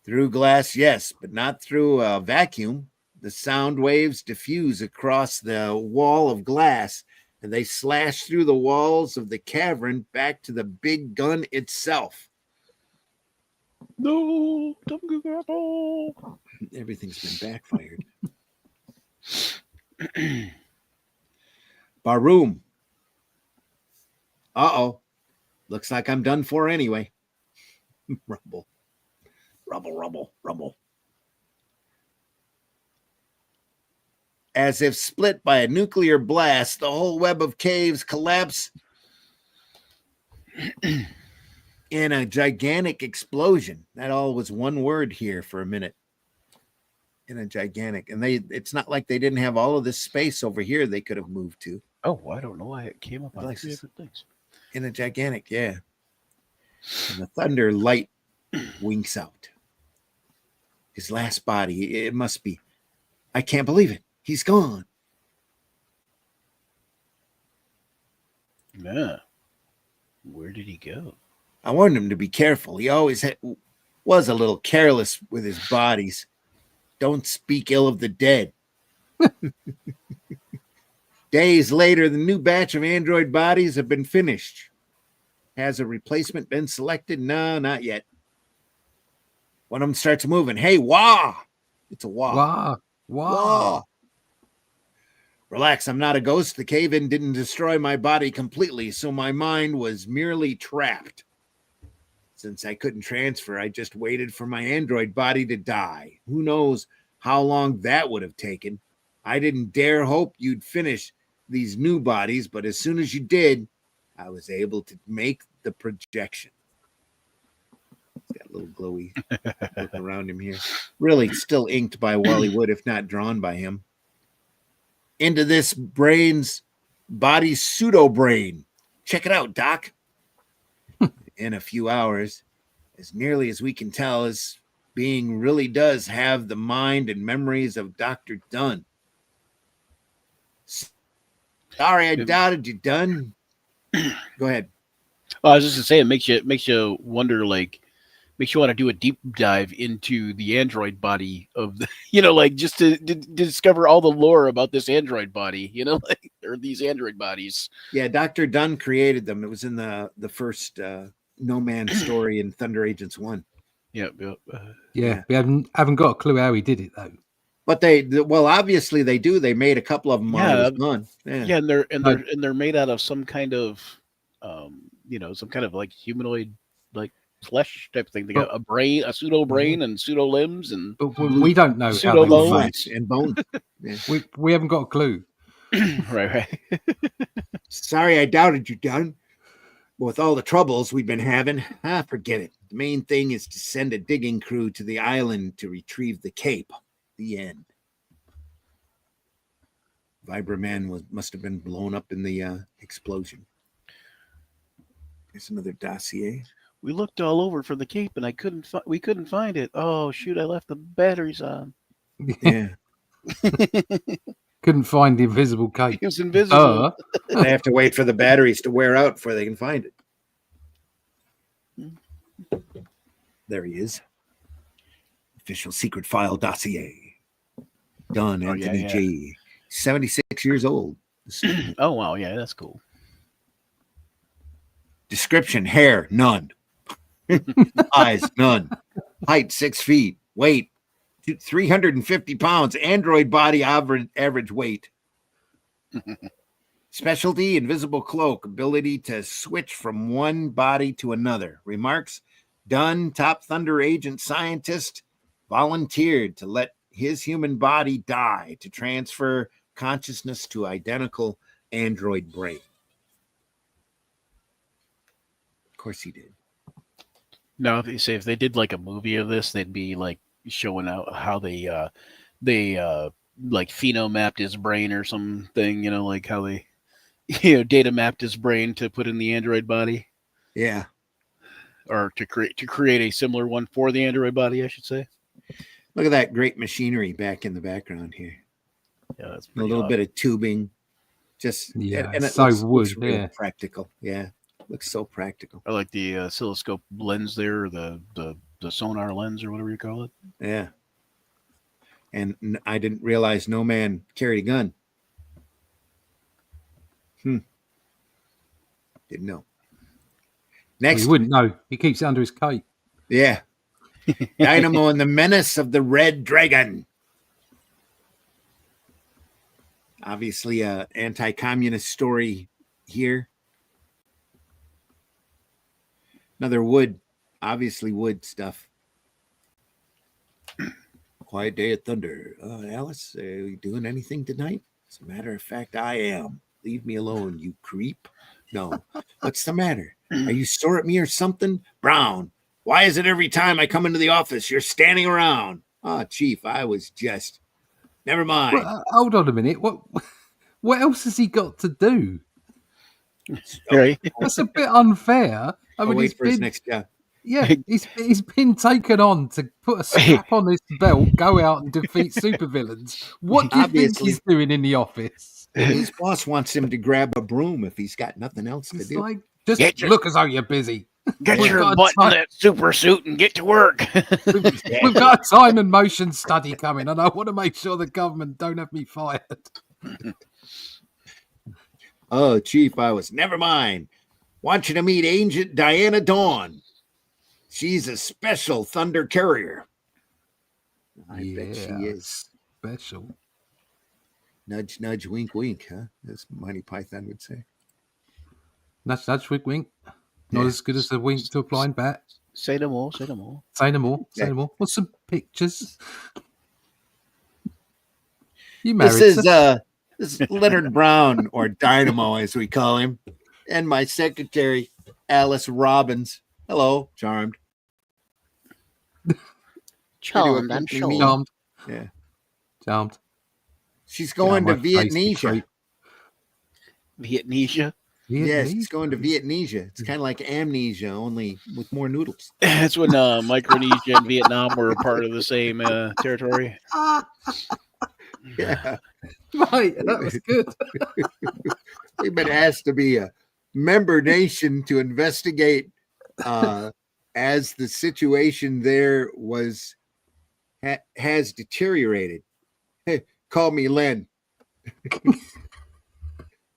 Through glass, yes, but not through a vacuum. The sound waves diffuse across the wall of glass, and they slash through the walls of the cavern back to the big gun itself. No, don't go grapple. Everything's been backfired. Baroom. Uh-oh. Looks like I'm done for anyway. Rumble. Rumble, rumble, rumble. As if split by a nuclear blast, the whole web of caves collapse in a gigantic explosion. That all was one word here for a minute. In a gigantic. And it's not like they didn't have all of this space over here they could have moved to. Oh, I don't know why it came up on three different things. In a gigantic, yeah. And the thunder light winks out. His last body, it must be. I can't believe it. He's gone. Yeah. Where did he go? I warned him to be careful. He always was a little careless with his bodies. Don't speak ill of the dead. Days later, the new batch of android bodies have been finished. Has a replacement been selected? No, not yet. One of them starts moving. Hey, wah! It's a wah. Wah! Wah! Relax, I'm not a ghost. The cave-in didn't destroy my body completely, so my mind was merely trapped. Since I couldn't transfer, I just waited for my android body to die. Who knows how long that would have taken. I didn't dare hope you'd finish these new bodies, but as soon as you did, I was able to make the projection. He's got a little glowy look around him here. Really still inked by Wally Wood, if not drawn by him. Into this brain's body pseudo-brain. Check it out, Doc. In a few hours, as nearly as we can tell, this being really does have the mind and memories of Dr. Dunn. Sorry, I doubted you, Dunn. Go ahead. Oh, I was just gonna say, it makes you wonder, like, makes you want to do a deep dive into the android body of the, like just to discover all the lore about this android body, like, or these android bodies. Yeah, Dr. Dunn created them. It was in the first No Man's story in Thunder Agents 1. Yeah. We haven't got a clue how he did it though. But obviously they do. They made a couple of them while it was gone. Yeah, and they're made out of some kind of, some kind of like humanoid, like flesh type thing. They got a brain, a pseudo brain, and pseudo limbs, and but we don't know pseudo bones and bone. Yeah. We haven't got a clue. Right. Sorry, I doubted you, Dunn. With all the troubles we've been having, forget it. The main thing is to send a digging crew to the island to retrieve the cape. The end. Vibraman must have been blown up in the explosion. Here's another dossier. We looked all over for the cape, and we couldn't find it. Oh shoot! I left the batteries on. Yeah. Couldn't find the invisible cape. It was invisible. They have to wait for the batteries to wear out before they can find it. There he is. Official secret file dossier. Dunn, Anthony G. 76 years old. Oh, wow. Yeah, that's cool. Description: hair, none. Eyes, none. Height, 6 feet. Weight, 350 pounds. Android body average weight. Specialty: invisible cloak. Ability to switch from one body to another. Remarks: Dunn, top Thunder agent scientist, volunteered to let his human body die to transfer consciousness to identical android brain. Of course he did. Now, if they did like a movie of this, they'd be like showing out how they like phenomapped his brain or something, like how they data mapped his brain to put in the android body. Yeah. Or to create a similar one for the android body, I should say. Look at that great machinery back in the background here. Yeah, that's a little bit of tubing. Just yeah, and it so looks real yeah. practical. Yeah, looks so practical. I like the oscilloscope lens there, or the sonar lens, or whatever you call it. Yeah. And I didn't realize no man carried a gun. Didn't know. Next, Well, you wouldn't know. He keeps it under his coat. Yeah. Dynamo and the Menace of the Red Dragon. Obviously, a anti-communist story here. Another Wood, obviously Wood stuff. Quiet day at Thunder. Alice, are you doing anything tonight? As a matter of fact, I am. Leave me alone, you creep. No. What's the matter? Are you sore at me or something? Brown, why is it every time I come into the office you're standing around? Oh, Chief, I was just... Never mind. Well, hold on a minute. What else has he got to do? Right. That's a bit unfair. I mean, wait for his next job. Yeah, he's been taken on to put a strap on his belt, go out and defeat supervillains. What do you think he's doing in the office? His boss wants him to grab a broom if he's got nothing else to do. Like, just look as though you're busy. Get your butt in that super suit and get to work. We've got a time and motion study coming, and I want to make sure the government don't have me fired. Oh, Chief, I was... Never mind. Want you to meet Agent Diana Dawn. She's a special Thunder carrier. I bet she is. Special. Nudge, nudge, wink, wink, huh? As Monty Python would say. Nudge, nudge, wink, wink. Not as good as the wink to a blind bat. Say no more, say no more. Say no more, say no more. What's some pictures? You married, this is Leonard Brown, or Dynamo as we call him, and my secretary, Alice Robbins. Hello, Charmed. Charmed, I'm sure. Charmed. Yeah. Charmed. She's going to Vietnamese. Vietnamese? Yes, she's going to Vietnamese. It's kind of like amnesia, only with more noodles. That's when Micronesia and Vietnam were part of the same territory. Yeah. Right, that was good. We've been asked to be a member nation to investigate as the situation there has deteriorated. Hey, call me Len.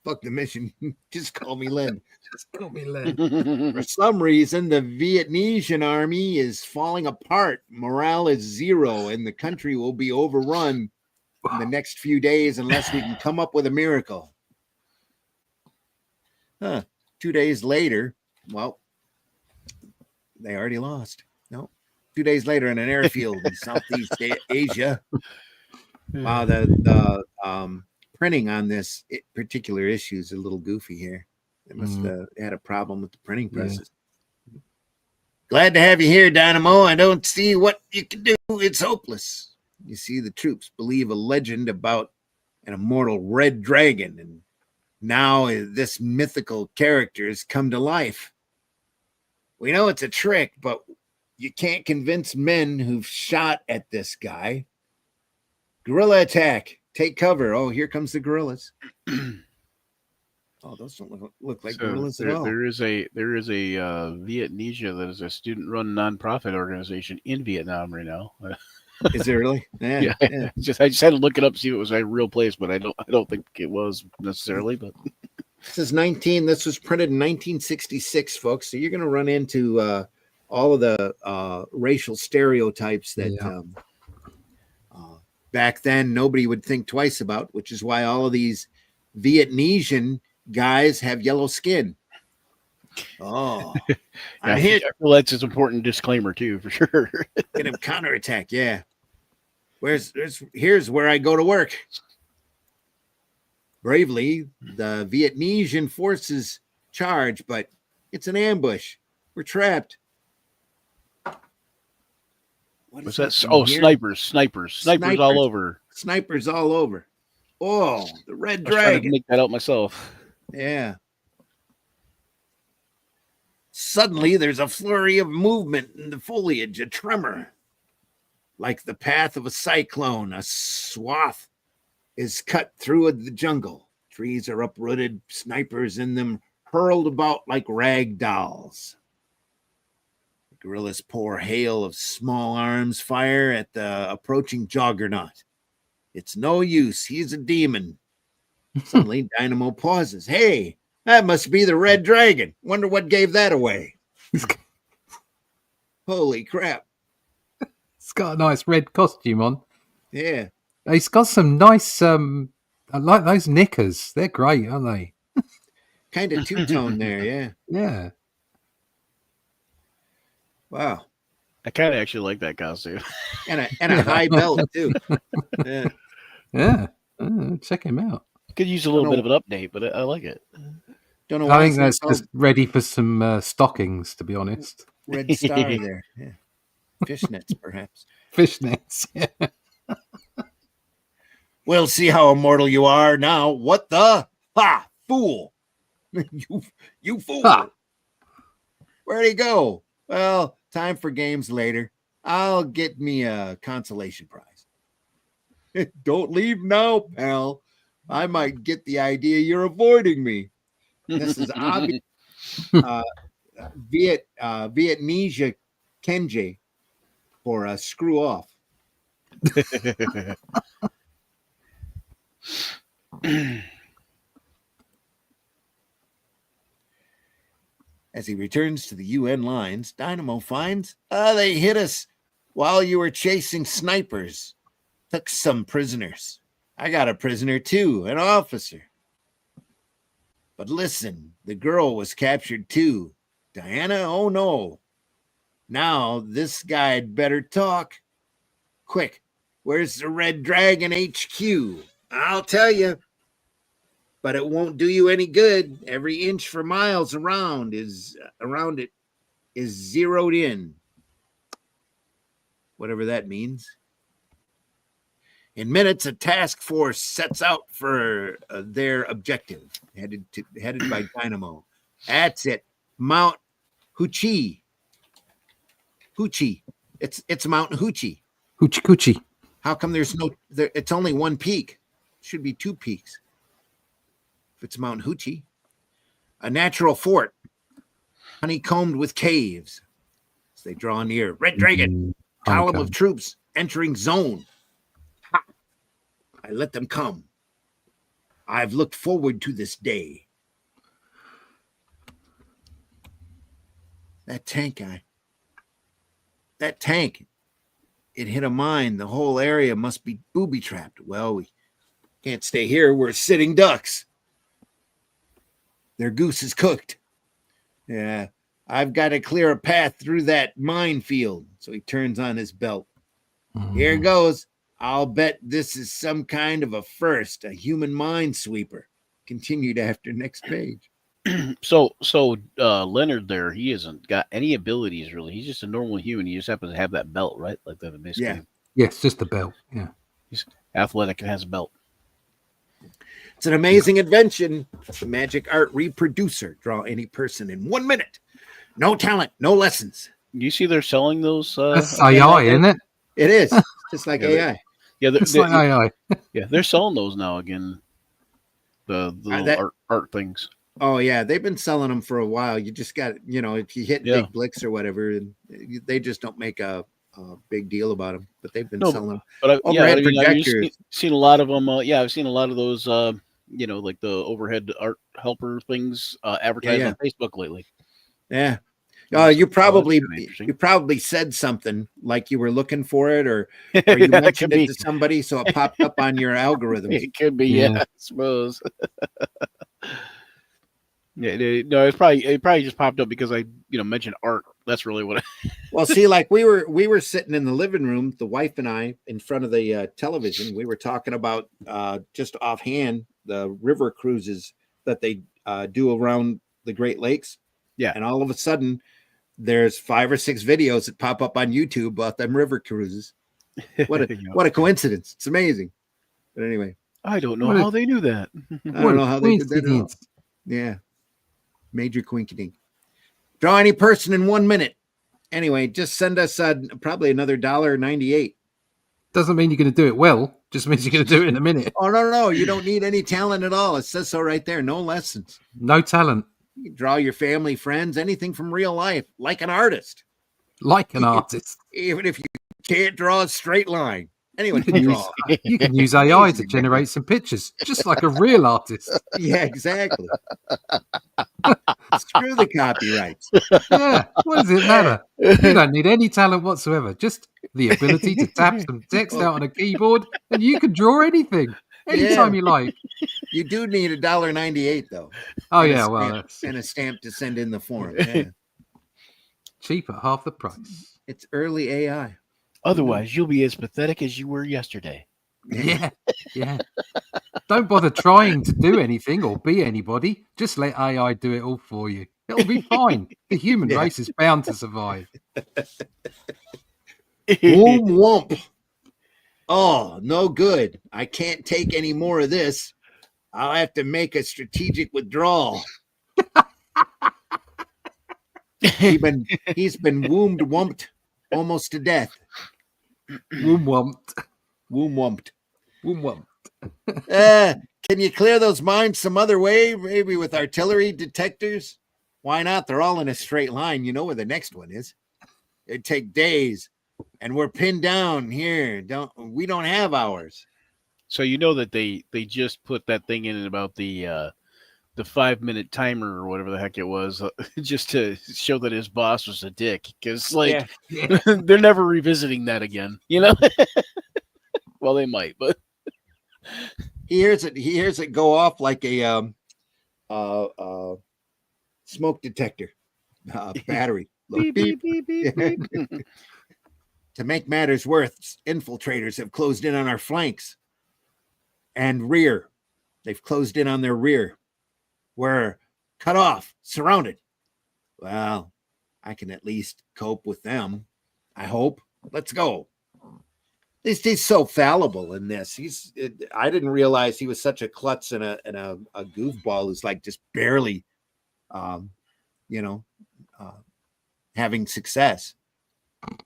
Fuck the mission. Just call me Len. Just call me Len. For some reason, the Vietnamese army is falling apart. Morale is zero, and the country will be overrun in the next few days unless we can come up with a miracle. 2 days later, well, they already lost. No, 2 days later in an airfield in Southeast Asia. Wow, the printing on this particular issue is a little goofy here. They must have had a problem with the printing presses. Yeah. Glad to have you here, Dynamo. I don't see what you can do. It's hopeless. You see, the troops believe a legend about an immortal red dragon, and now this mythical character has come to life. We know it's a trick, but you can't convince men who've shot at this guy. Guerrilla attack. Take cover. Oh, here comes the gorillas. Oh, those don't look like gorillas at all. There is a Vietnamese that is a student-run nonprofit organization in Vietnam right now. Is it really? Yeah. I just had to look it up, see if it was a real place, but I don't think it was necessarily. But this was printed in 1966, folks. So you're going to run into all of the racial stereotypes that back then nobody would think twice about, which is why all of these Vietnamese guys have yellow skin. Oh, I feel that's an important disclaimer too, for sure. Get him counterattack. Yeah. Here's where I go to work. Bravely, the Vietnamese forces charge, but it's an ambush. We're trapped. What What's is that? happening Oh, here? snipers all over. Snipers all over. Oh, the red I was trying to dragon. make that out myself. Yeah. Suddenly, there's a flurry of movement in the foliage, a tremor. Like the path of a cyclone, a swath is cut through the jungle. Trees are uprooted, snipers in them hurled about like rag dolls. The guerrillas pour hail of small arms fire at the approaching juggernaut. It's no use. He's a demon. Suddenly, Dynamo pauses. Hey, that must be the red dragon. Wonder what gave that away. Holy crap. It's got a nice red costume on. Yeah. He's got some nice, I like those knickers. They're great, aren't they? Kind of two-tone there, yeah. Yeah. Wow. I kind of actually like that costume. And a high belt, too. Yeah. Yeah. Check him out. Could use a little bit of an update, but I like it. Don't know why I think it's that's just ready for some stockings, to be honest. red star there. Yeah. Fishnets, perhaps. Fishnets. Yeah. We'll see how immortal you are now. What the? Ha! Fool! you fool! Ha. Where'd he go? Well, time for games later. I'll get me a consolation prize. Don't leave now, pal. I might get the idea you're avoiding me. This is obvious. Vietnamese Kenji for a screw off. As he returns to the UN lines, Dynamo finds they hit us while you were chasing snipers. Took some prisoners. I got a prisoner too, an officer. But listen, the girl was captured too. Diana, oh no. Now this guy'd better talk. Quick, where's the Red Dragon HQ? I'll tell you. But it won't do you any good. Every inch for miles around it is zeroed in. Whatever that means. In minutes, a task force sets out for their objective, headed by Dynamo. That's it, Mount Hoochie. Hoochie. It's Mount Hoochie. Hoochie coochie. How come there's no? It's only one peak. Should be two peaks. If it's Mount Hoochie, a natural fort, honeycombed with caves. As they draw near, Red Dragon, column of troops entering zone. Ha! I let them come. I've looked forward to this day. That tank guy. That tank. It hit a mine. The whole area must be booby-trapped. Well, we can't stay here. We're sitting ducks. Their goose is cooked. Yeah, I've got to clear a path through that minefield. So he turns on his belt. Here goes. I'll bet this is some kind of a first, a human minesweeper. Continued after next page. So Leonard there, he hasn't got any abilities really. He's just a normal human. He just happens to have that belt, right? Like that in this game. Yes, just the belt. Yeah. He's athletic and has a belt. It's an amazing invention. Magic art reproducer. Draw any person in 1 minute. No talent, no lessons. You see they're selling those That's AI, isn't it? It is. Just like AI. It's like AI. Yeah, they're selling those now again. The art things. Oh, yeah. They've been selling them for a while. You just got, if you hit Big Blix or whatever, they just don't make a big deal about them. But they've been selling them. But I've seen a lot of them. I've seen a lot of those, like the overhead art helper things advertised on Facebook lately. Yeah. You probably said something like you were looking for it, or you mentioned it to somebody, so it popped up on your algorithm. It could be, I suppose. It probably just popped up because I mentioned art. That's really what. Well, see, like we were sitting in the living room, the wife and I, in front of the television. We were talking about just offhand the river cruises that they do around the Great Lakes. Yeah. And all of a sudden, there's 5 or 6 videos that pop up on YouTube about them river cruises. What a coincidence. It's amazing. But anyway, I don't know What a- how they knew that. I don't know how they did that at all. coincidence. Yeah. Major quinkydink. Draw any person in 1 minute. Anyway, just send us probably another $1.98. Doesn't mean you're going to do it well. Just means you're going to do it in a minute. Oh, no. You don't need any talent at all. It says so right there. No lessons. No talent. You can draw your family, friends, anything from real life, like an artist. Like an artist. Even if you can't draw a straight line. Anyone can draw. You can use AI to generate some pictures, just like a real artist. Yeah, exactly. Screw the copyrights. Yeah, what does it matter? You don't need any talent whatsoever. Just the ability to tap some text out on a keyboard, and you can draw anything, anytime you like. You do need $1.98 though. Oh, And a yeah, stamp- well, that's and a stamp to send in the form. Yeah. cheap at half the price. It's early AI. Otherwise, you'll be as pathetic as you were yesterday. Yeah, yeah. Don't bother trying to do anything or be anybody. Just let AI do it all for you. It'll be fine. The human race is bound to survive. Whoom whoomp. Oh, no good. I can't take any more of this. I'll have to make a strategic withdrawal. He's been wombed wumped almost to death. Woom wumped. Woom wumped. Woom wumped. Can you clear those mines some other way? Maybe with artillery detectors? Why not? They're all in a straight line. You know where the next one is. It'd take days. And we're pinned down here. We don't have ours. So you know that they just put that thing in about the 5-minute timer or whatever the heck it was, just to show that his boss was a dick. Because they're never revisiting that again. You know. Well, they might, but He hears it go off like a smoke detector battery. beep, beep, beep, beep, beep. To make matters worse, infiltrators have closed in on our flanks and rear. They've closed in on their rear. We're cut off, surrounded. Well, I can at least cope with them. I hope. Let's go. He's so fallible in this. I didn't realize he was such a klutz and a goofball who's like just barely, having success.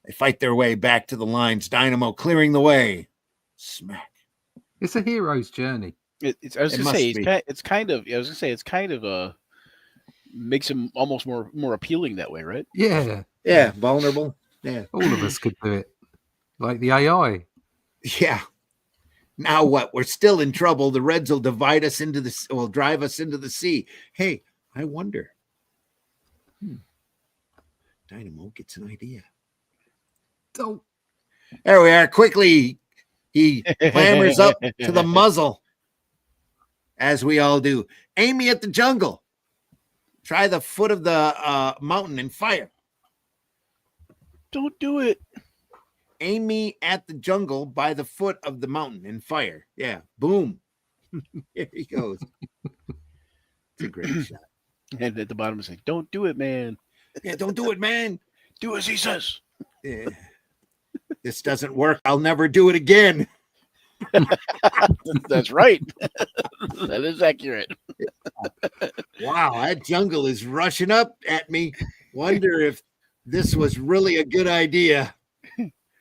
They fight their way back to the lines. Dynamo clearing the way. Smack. It's a hero's journey. I was gonna say it's kind of makes him almost more appealing that way, right? Yeah. Yeah, vulnerable. Yeah. All of us could do it. Like the AI. Yeah. Now what? We're still in trouble. The Reds will drive us into the sea. Hey, I wonder. Dynamo gets an idea. Don't. There we are. Quickly, he clambers up to the muzzle, as we all do. Aim me at the jungle. Try the foot of the mountain and fire. Don't do it. Aim me at the jungle by the foot of the mountain and fire. Yeah. Boom. Here he goes. It's a great shot. And at the bottom it's like, don't do it, man. Yeah, don't do it, man. Do as he says. Yeah. This doesn't work. I'll never do it again. That's right. That is accurate. Wow, that jungle is rushing up at me. Wonder if this was really a good idea.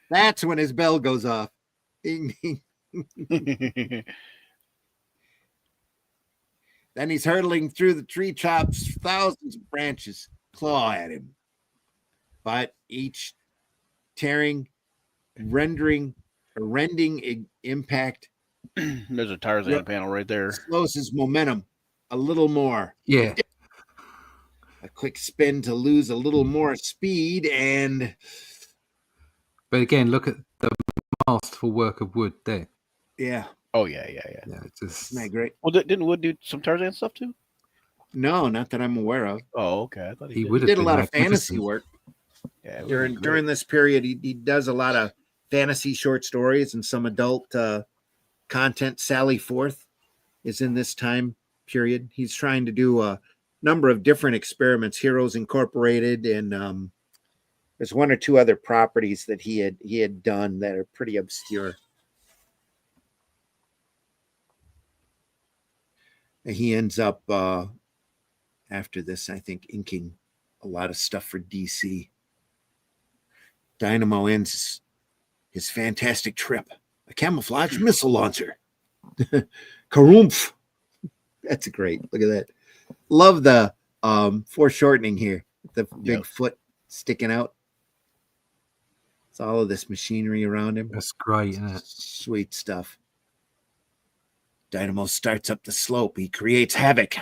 That's when his bell goes off. Ding, ding. Then he's hurtling through the tree tops, thousands of branches claw at him. But each rending impact. There's a Tarzan panel right there. Slows his momentum a little more. Yeah. A quick spin to lose a little more speed, and But again, look at the masterful work of Wood there. yeah. Oh yeah. Yeah, it's just Isn't that great? Well, didn't Wood do some Tarzan stuff too? No, not that I'm aware of. Oh, okay. I thought he did. would He have did a been lot of fantasy magnificent. work Yeah, it would be great. during this period. He does a lot of fantasy short stories and some adult content. Sally Forth, is in this time period. He's trying to do a number of different experiments, Heroes Incorporated, and there's one or two other properties that he had done that are pretty obscure. And he ends up after this, I think, inking a lot of stuff for DC. Dynamo ends his fantastic trip. A camouflage missile launcher. Karumph. That's great. Look at that. Love the foreshortening here. The big foot sticking out. It's all of this machinery around him. That's great, isn't it? Sweet stuff. Dynamo starts up the slope. He creates havoc.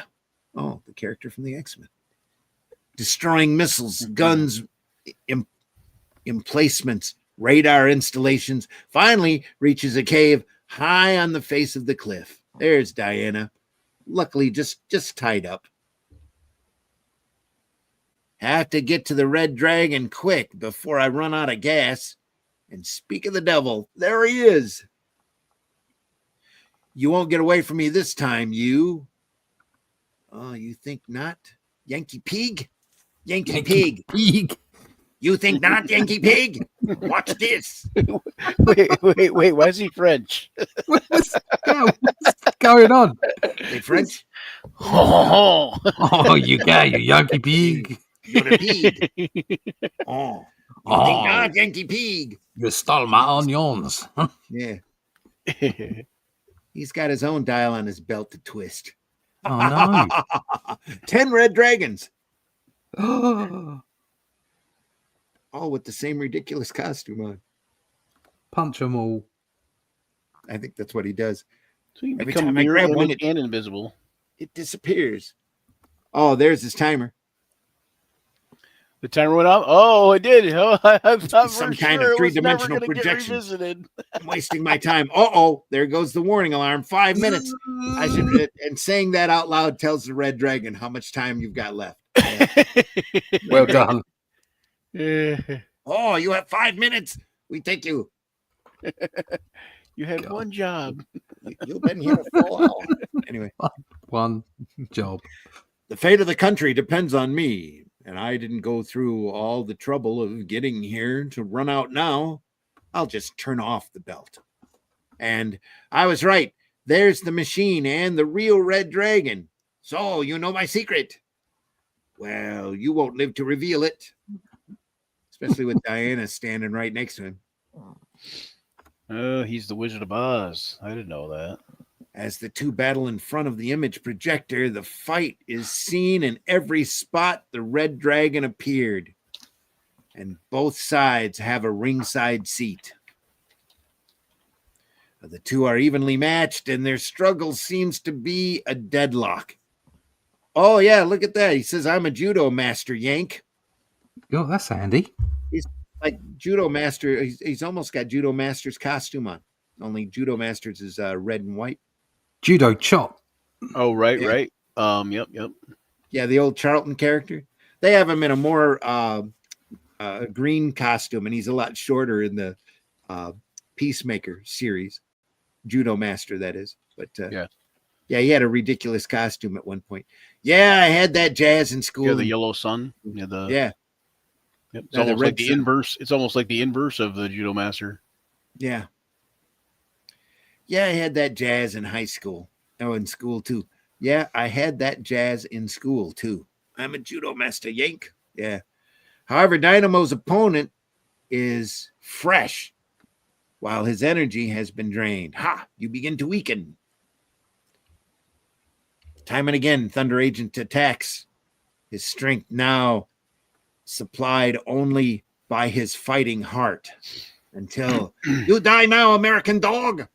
Oh, the character from the X-Men. Destroying missiles, guns, emplacements, radar installations. Finally reaches a cave high on the face of the cliff. There's Diana. Luckily, just tied up. Have to get to the Red Dragon quick before I run out of gas. And speak of the devil, there he is. You won't get away from me this time, you. Oh, you think not? Yankee Pig? Yankee Pig. You think not, Yankee Pig? Watch this. Wait. Why is he French? What's going on? They French? Oh, you Yankee Pig. You're a pig. Oh. You think not, Yankee Pig? You stole my onions. Yeah. He's got his own dial on his belt to twist. Oh, no. 10 red dragons. All with the same ridiculous costume on. Punch them all. I think that's what he does. So you Every become time I mirror grab one, and invisible. it disappears. Oh, there's his timer. The timer went up. Oh, it did. Oh, I thought Some for kind sure of three-dimensional it was never gonna get projection. revisited. I'm wasting my time. Uh-oh, there goes the warning alarm. 5 minutes. I should, and saying that out loud tells the red dragon how much time you've got left. Well done. Oh, you have 5 minutes. We take you. You had one job. You've been here a full hour. Anyway. One job. The fate of the country depends on me, and I didn't go through all the trouble of getting here to run out now. I'll just turn off the belt. And I was right. There's the machine and the real red dragon. So you know my secret. Well, you won't live to reveal it. Especially with Diana standing right next to him. Oh, he's the Wizard of Oz. I didn't know that. As the two battle in front of the image projector, the fight is seen in every spot the red dragon appeared. And both sides have a ringside seat. The two are evenly matched, and their struggle seems to be a deadlock. Oh, yeah, look at that. He says, I'm a judo master, Yank. Oh, that's handy. He's like judo master. He's almost got judo master's costume on. Only judo master's is red and white. Judo chop. Oh, right, Yeah. right. Yep. Yeah, the old Charlton character. They have him in a more green costume, and he's a lot shorter in the Peacemaker series. Judo master, that is. But yeah, he had a ridiculous costume at one point. Yeah, I had that jazz in school. Yeah, the yellow sun. Yeah, yeah. Yep. It's No, the almost red like the sun. inverse. It's almost like the inverse of the Judo Master. Yeah. Yeah, I had that jazz in high school. Oh, in school too. Yeah, I had that jazz in school too. I'm a judo master, Yank. Yeah. However, Dynamo's opponent is fresh, while his energy has been drained. Ha! You begin to weaken. Time and again, Thunder Agent attacks. His strength now supplied only by his fighting heart. Until you die now, American dog.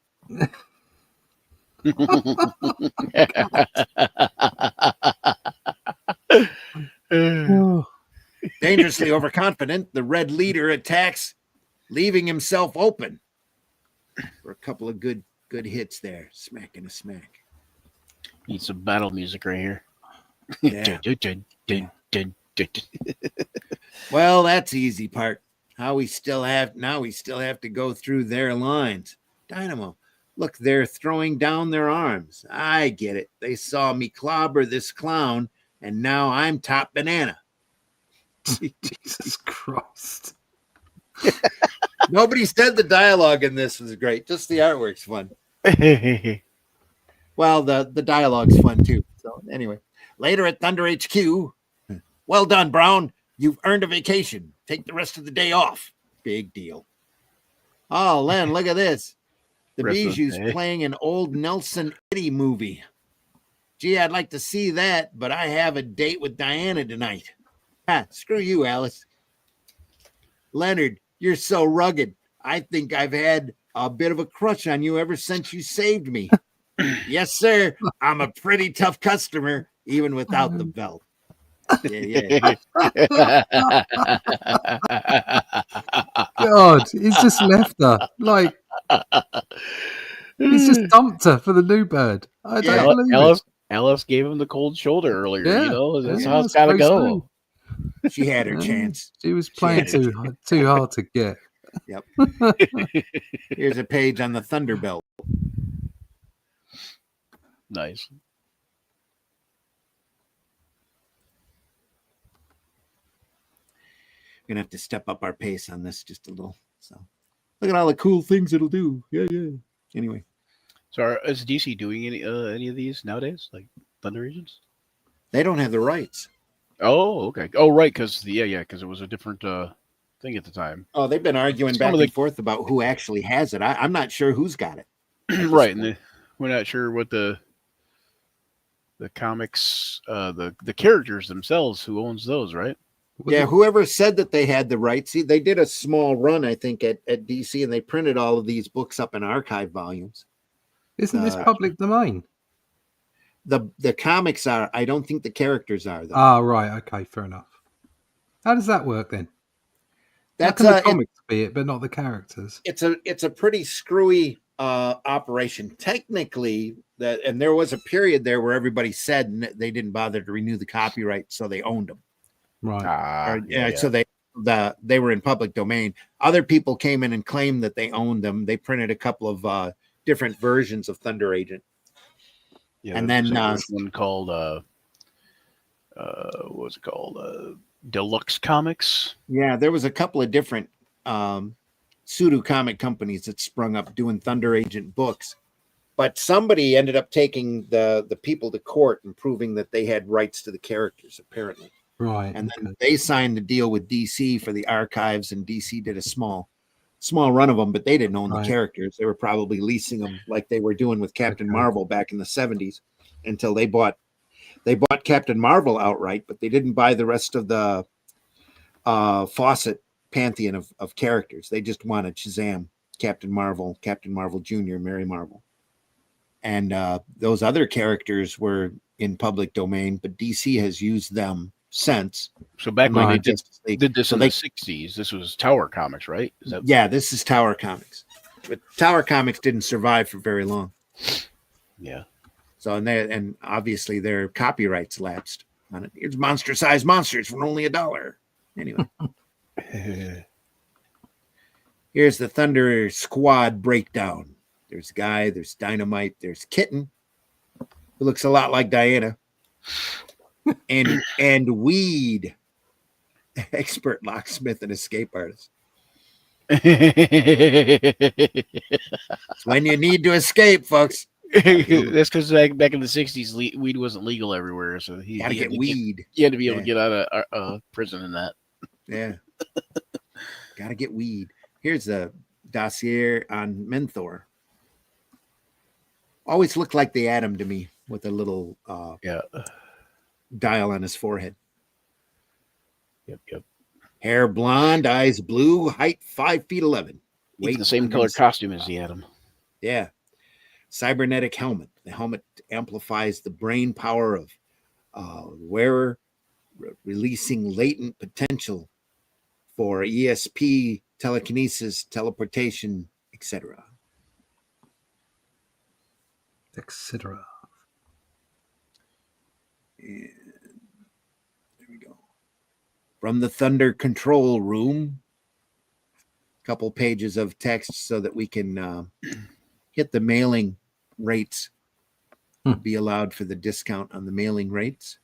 Dangerously overconfident, the red leader attacks, leaving himself open for a couple of good hits there. Smack and a smack. Need some battle music right here. Yeah. Well, that's the easy part. We still have to go through their lines. Dynamo, Look, they're throwing down their arms. I get it. They saw me clobber this clown, and now I'm top banana. Jesus Christ. Nobody said the dialogue in this was great. Just the artwork's fun. Well, the dialogue's fun too. So anyway, later at Thunder HQ, well done, Brown. You've earned a vacation. Take the rest of the day off. Big deal. Oh, Len, look at this. The Bijou's playing an old Nelson Eddy movie. Gee, I'd like to see that, but I have a date with Diana tonight. Ha, screw you, Alice. Leonard, you're so rugged. I think I've had a bit of a crush on you ever since you saved me. Yes, sir. I'm a pretty tough customer, even without the belt. Yeah. God, he's just left her. Like, he's just dumped her for the new bird. I don't believe it. Alice gave him the cold shoulder earlier. Yeah, You know, that's yeah, how it's got to that's go. She had her chance. She was playing too hard to get. Yep. Here's a page on the Thunderbelt. Nice. We're gonna have to step up our pace on this just a little. So look at all the cool things it'll do. Yeah. Anyway. So is DC doing any of these nowadays, like Thunder Agents? They don't have the rights. Oh, okay. Oh, right, because because it was a different thing at the time. Oh, they've been arguing back and forth about who actually has it. I'm not sure who's got it. Right, and we're not sure what the comics, the characters themselves, who owns those, right? Yeah, whoever said that they had the rights. See, they did a small run, I think, at DC, and they printed all of these books up in archive volumes. Isn't this public domain? The comics are. I don't think the characters are, though. Ah, right. Okay, fair enough. How does that work then? That's how can the comics be it, but not the characters? It's a pretty screwy operation. Technically, and there was a period there where everybody said they didn't bother to renew the copyright, so they owned them. Right. So they were in public domain. Other people came in and claimed that they owned them. They printed a couple of different versions of Thunder Agent. Yeah, and then one called what was it called? Deluxe Comics. Yeah, there was a couple of different pseudo comic companies that sprung up doing Thunder Agent books, but somebody ended up taking the people to court and proving that they had rights to the characters, apparently. Right. And then they signed the deal with DC for the archives, and DC did a small run of them, but they didn't own the characters. They were probably leasing them like they were doing with Captain Marvel back in the 70s until they bought Captain Marvel outright, but they didn't buy the rest of the Fawcett pantheon of characters. They just wanted Shazam, Captain Marvel Jr., Mary Marvel. And those other characters were in public domain, but DC has used them since. So back when they did this in the 60s, this was Tower Comics, right? Yeah, this is Tower Comics. But Tower Comics didn't survive for very long. Yeah. So and obviously their copyrights lapsed on it. Here's monster-sized monsters for only $1. Anyway. Here's the Thunder Squad breakdown. There's Guy, there's Dynamite, there's Kitten, who looks a lot like Diana. And Weed, expert locksmith and escape artist. It's when you need to escape, folks. That's because back in the 60s, weed wasn't legal everywhere, so he had to get weed. He had to be able to get out of prison in that. Yeah, gotta get weed. Here's the dossier on Menthor. Always looked like the Atom to me, with a little dial on his forehead. Yep. Hair blonde, eyes blue, height 5'11". Weight the same color costume as the Atom. Yeah. Cybernetic helmet. The helmet amplifies the brain power of wearer, releasing latent potential for ESP, telekinesis, teleportation, etc. Etc. And there we go. From the Thunder control room, a couple pages of text so that we can hit the mailing rates, be allowed for the discount on the mailing rates.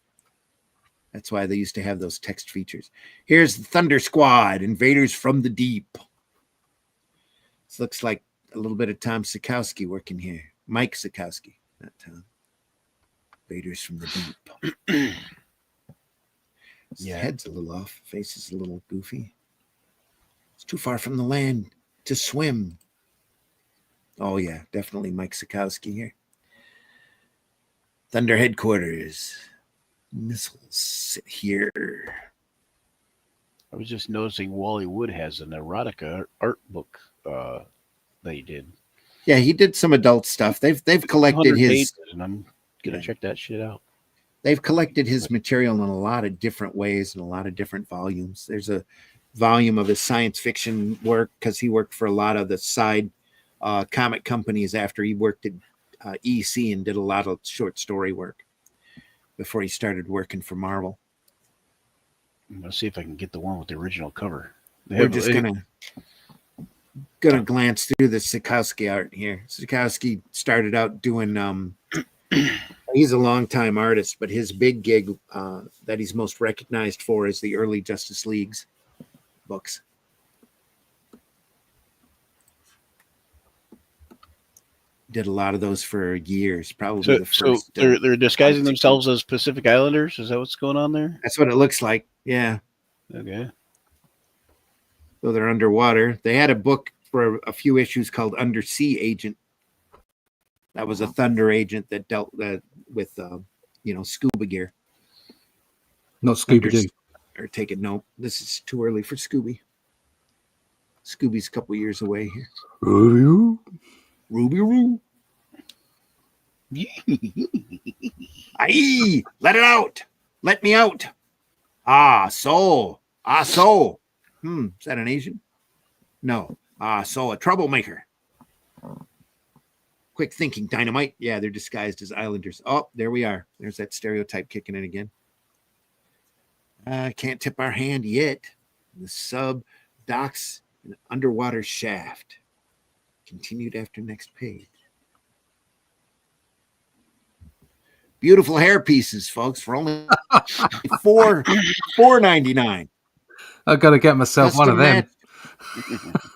That's why they used to have those text features. Here's the Thunder Squad, Invaders from the Deep. This looks like a little bit of Tom Sikowski working here. Mike Sikowski, not Tom. Invaders from the Deep. His head's a little off. Face is a little goofy. It's too far from the land to swim. Oh, yeah, definitely Mike Sikowski here. Thunder Headquarters. Missiles sit here. I was just noticing Wally Wood has an erotica art book that he did. Yeah, he did some adult stuff. They've collected his pages, and I'm gonna check that shit out. They've collected his material in a lot of different ways and a lot of different volumes. There's a volume of his science fiction work because he worked for a lot of the side comic companies after he worked at EC and did a lot of short story work before he started working for Marvel. I'm gonna see if I can get the one with the original cover. We're just gonna glance through the Sikowski art here. Sikowski started out doing he's a longtime artist, but his big gig that he's most recognized for is the early Justice League's books. Did a lot of those for years, probably the first. So they're disguising themselves as Pacific Islanders? Is that what's going on there? That's what it looks like, yeah. Okay. So they're underwater. They had a book for a few issues called Undersea Agent. That was a Thunder agent that dealt with, scuba gear. Not Scooby-Doo. Or take it. No, this is too early for Scooby. Scooby's a couple years away here. Ruby Roo. Aye, let it out. Let me out. So. Is that an Asian? No. So a troublemaker. Quick thinking, dynamite. Yeah, they're disguised as islanders. Oh, there we are. There's that stereotype kicking in again. Can't tip our hand yet. The sub docks an underwater shaft. Continued after next page. Beautiful hair pieces, folks, for only $4.99. I've got to get myself one of them.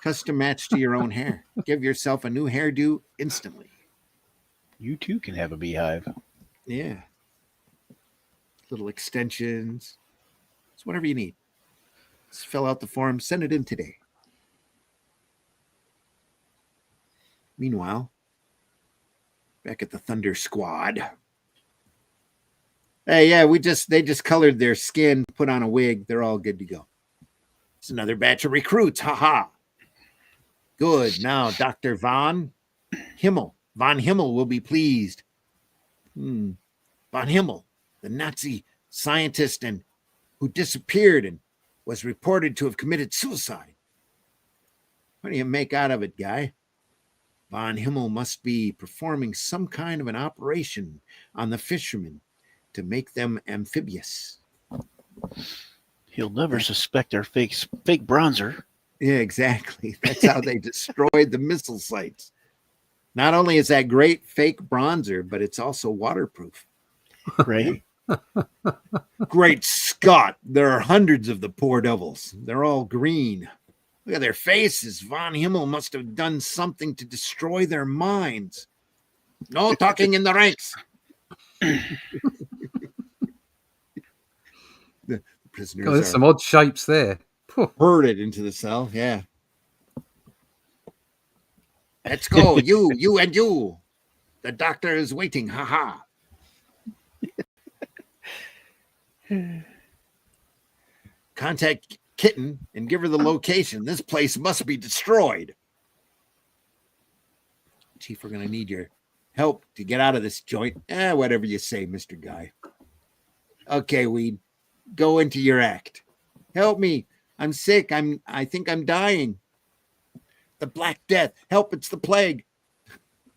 Custom match to your own hair. Give yourself a new hairdo instantly. You too can have a beehive. Yeah. Little extensions. It's whatever you need. Just fill out the form, send it in today. Meanwhile, back at the Thunder Squad. Hey, yeah, they just colored their skin, put on a wig. They're all good to go. It's another batch of recruits. Ha. Good. Now, Dr. Von Himmel will be pleased. Von Himmel, the Nazi scientist who disappeared and was reported to have committed suicide. What do you make out of it, guy? Von Himmel must be performing some kind of an operation on the fishermen to make them amphibious. He'll never suspect our fake bronzer. Yeah, exactly. That's how they destroyed the missile sites. Not only is that great fake bronzer, but it's also waterproof. Right? Great Scott. There are hundreds of the poor devils. They're all green. Look at their faces. Von Himmel must have done something to destroy their minds. No talking in the ranks. The prisoners there's some odd shapes there. Herded into the cell, yeah. Let's go, you and you. The doctor is waiting, ha. Contact Kitten and give her the location. This place must be destroyed. Chief, we're going to need your help to get out of this joint. Whatever you say, Mr. Guy. Okay, Weed, go into your act. Help me. I'm sick. I think I'm dying. The Black Death. Help, it's the plague.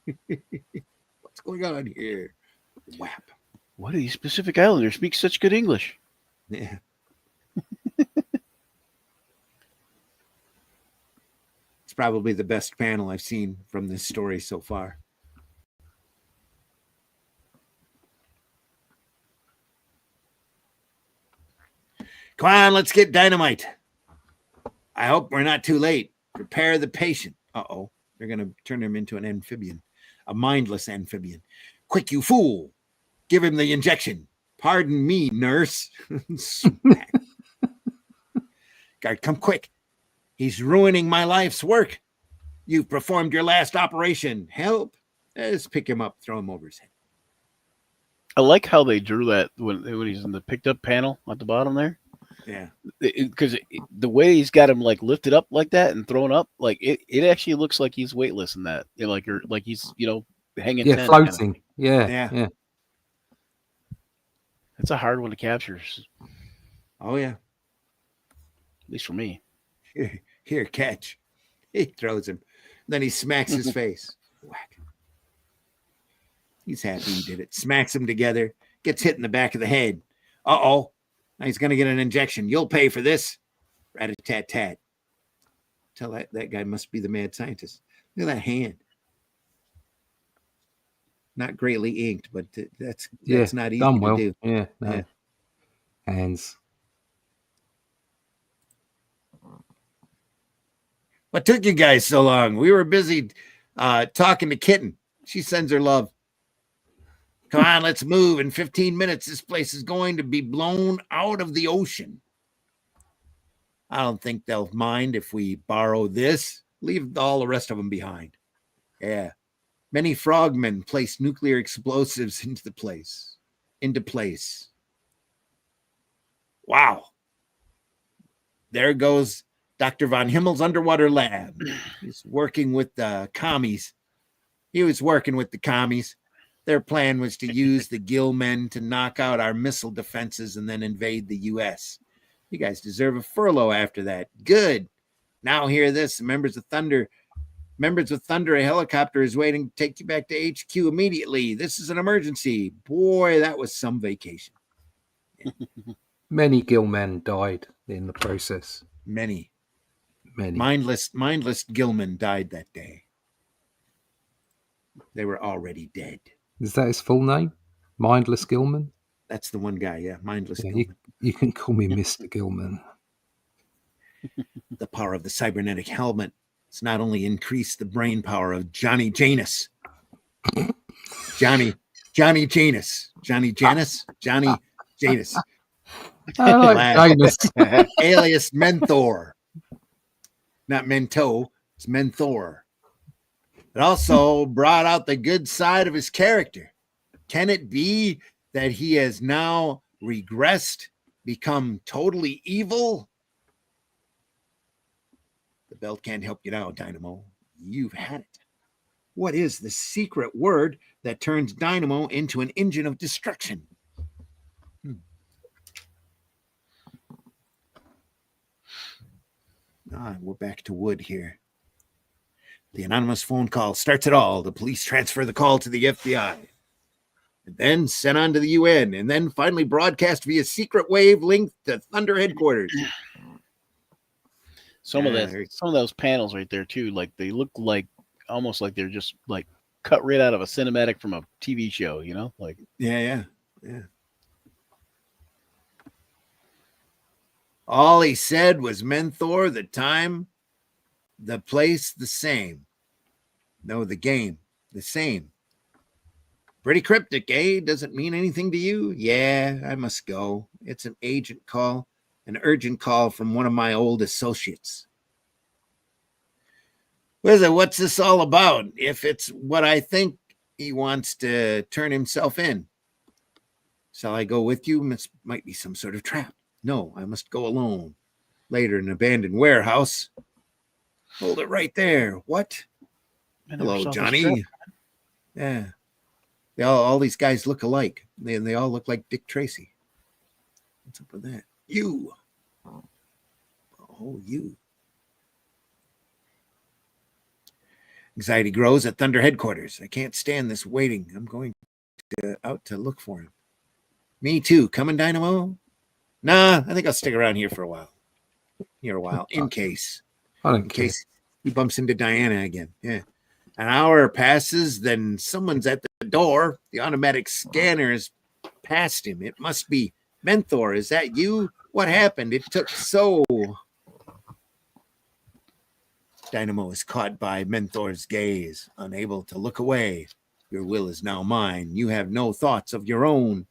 What's going on here? Whap. Why do these Pacific Islanders speak such good English? Yeah. It's probably the best panel I've seen from this story so far. Come on, let's get dynamite. I hope we're not too late. Prepare the patient. Uh-oh. They're going to turn him into an amphibian, a mindless amphibian. Quick, you fool. Give him the injection. Pardon me, nurse. Smack. Guard, come quick. He's ruining my life's work. You've performed your last operation. Help. Let's pick him up, throw him over his head. I like how they drew that when he's in the picked up panel at the bottom there. Yeah. Because the way he's got him like lifted up like that and thrown up, like it actually looks like he's weightless in that. You know, like he's hanging. Yeah, 10 floating. Kind of. Yeah. It's a hard one to capture. Oh, yeah. At least for me. Here, catch. He throws him. Then he smacks his face. Whack. He's happy he did it. Smacks him together. Gets hit in the back of the head. Uh-oh. Now he's going to get an injection. You'll pay for this. Rat-a-tat-tat. Tell that guy must be the mad scientist. Look at that hand. Not greatly inked, but that's not easy done well. to do. Yeah, no. Yeah. Hands. What took you guys so long? We were busy talking to Kitten. She sends her love. Come on, let's move. In 15 minutes, this place is going to be blown out of the ocean. I don't think they'll mind if we borrow this. Leave all the rest of them behind. Yeah. Many frogmen place nuclear explosives into place. Wow. There goes Dr. Von Himmel's underwater lab. He's working with the commies. He was working with the commies. Their plan was to use the Gill men to knock out our missile defenses and then invade the U.S. You guys deserve a furlough after that. Good. Now hear this. Members of Thunder, a helicopter is waiting to take you back to HQ immediately. This is an emergency. Boy, that was some vacation. Yeah. Many Gill men died in the process. Many. Many. Mindless Gilman died that day. They were already dead. Is that his full name? Mindless Gilman? That's the one guy, yeah. Mindless Yeah, Gilman. you can call me Mr. Gilman. The power of the cybernetic helmet has not only increased the brain power of Johnny Janus. Johnny Janus. I like Janus. Alias Menthor. Not Mento, it's Menthor. It also brought out the good side of his character. Can it be that he has now regressed, become totally evil? The belt can't help you now, Dynamo. You've had it. What is the secret word that turns Dynamo into an engine of destruction? We're back to Wood here. The anonymous phone call starts it all. The police transfer the call to the FBI. And then sent on to the UN. And then finally broadcast via secret wave link to Thunder headquarters. Some of those panels right there too, like they look like almost like they're just like cut right out of a cinematic from a TV show, like yeah. All he said was Menthor, the time, the place, the same. No, the game, the same. Pretty cryptic, eh? Does it mean anything to you? Yeah, I must go. It's an agent call, an urgent call from one of my old associates. What's this all about? If it's what I think, he wants to turn himself in. Shall I go with you? This might be some sort of trap. No, I must go alone. Later, in an abandoned warehouse. Hold it right there. What? Hello, Johnny. Yeah. All these guys look alike. They all look like Dick Tracy. What's up with that? You. Oh, you. Anxiety grows at Thunder headquarters. I can't stand this waiting. I'm going out to look for him. Me too. Coming, Dynamo? Nah, I think I'll stick around here for a while. In case. I don't care. He bumps into Diana again. Yeah. An hour passes, then someone's at the door. The automatic scanner is past him. It must be Menthor. Is that you? What happened? It took so... Dynamo is caught by Menthor's gaze, unable to look away. Your will is now mine. You have no thoughts of your own.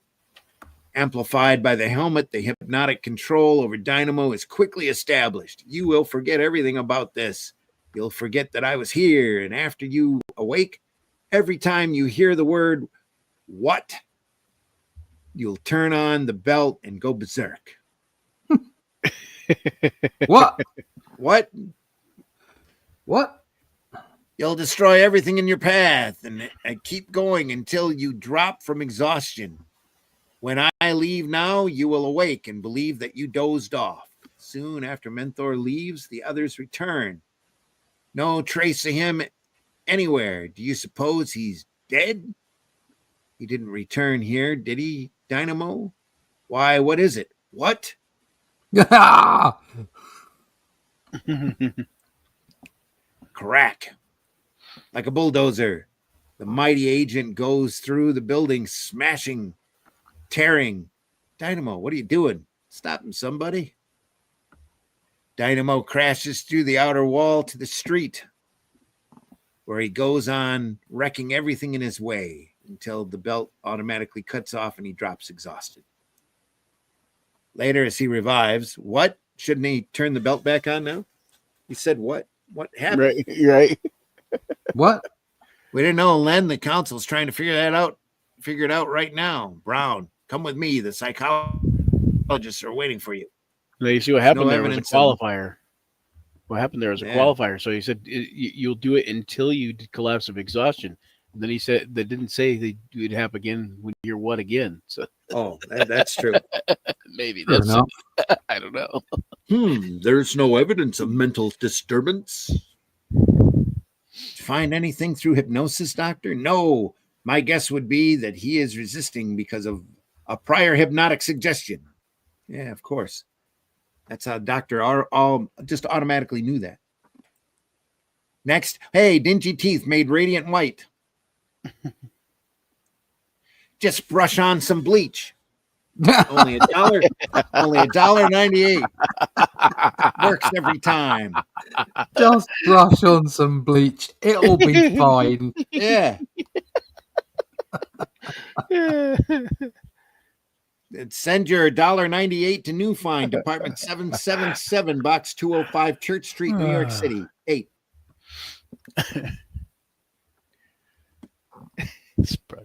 Amplified by the helmet, the hypnotic control over Dynamo is quickly established. You will forget everything about this. You'll forget that I was here, and after you awake, every time you hear the word, what? You'll turn on the belt and go berserk. What? What? What? You'll destroy everything in your path and keep going until you drop from exhaustion. When I leave now, you will awake and believe that you dozed off. Soon after Menthor leaves, the others return. No trace of him anywhere. Do you suppose he's dead? He didn't return here, did he, Dynamo? Why, what is it? What? Crack. Like a bulldozer, the mighty agent goes through the building, smashing, tearing. Dynamo, what are you doing? Stop him, somebody. Dynamo crashes through the outer wall to the street, where he goes on wrecking everything in his way until the belt automatically cuts off and he drops exhausted. Later, as he revives, what? Shouldn't he turn the belt back on now? He said what? What happened? Right. What? We didn't know, Len. The council's trying to figure it out right now. Brown, come with me. The psychologists are waiting for you. Now you see what happened no there was a evidence qualifier. What happened there was a Yeah. qualifier. So he said you'll do it until you collapse of exhaustion. And then he said they didn't say they do it happen again when you're what again. So Oh, that's true. maybe Fair that's enough. it. I don't know. There's no evidence of mental disturbance. Find anything through hypnosis, doctor? No. My guess would be that he is resisting because of a prior hypnotic suggestion. Yeah, of course. That's how doctor all just automatically knew that. Next, hey, dingy teeth made radiant white. Just brush on some bleach. Only $1.98. Works every time. Just brush on some bleach. It'll be fine. Yeah. Send your $1.98 to New Find, Department 777, Box 205, Church Street, New York City. 8.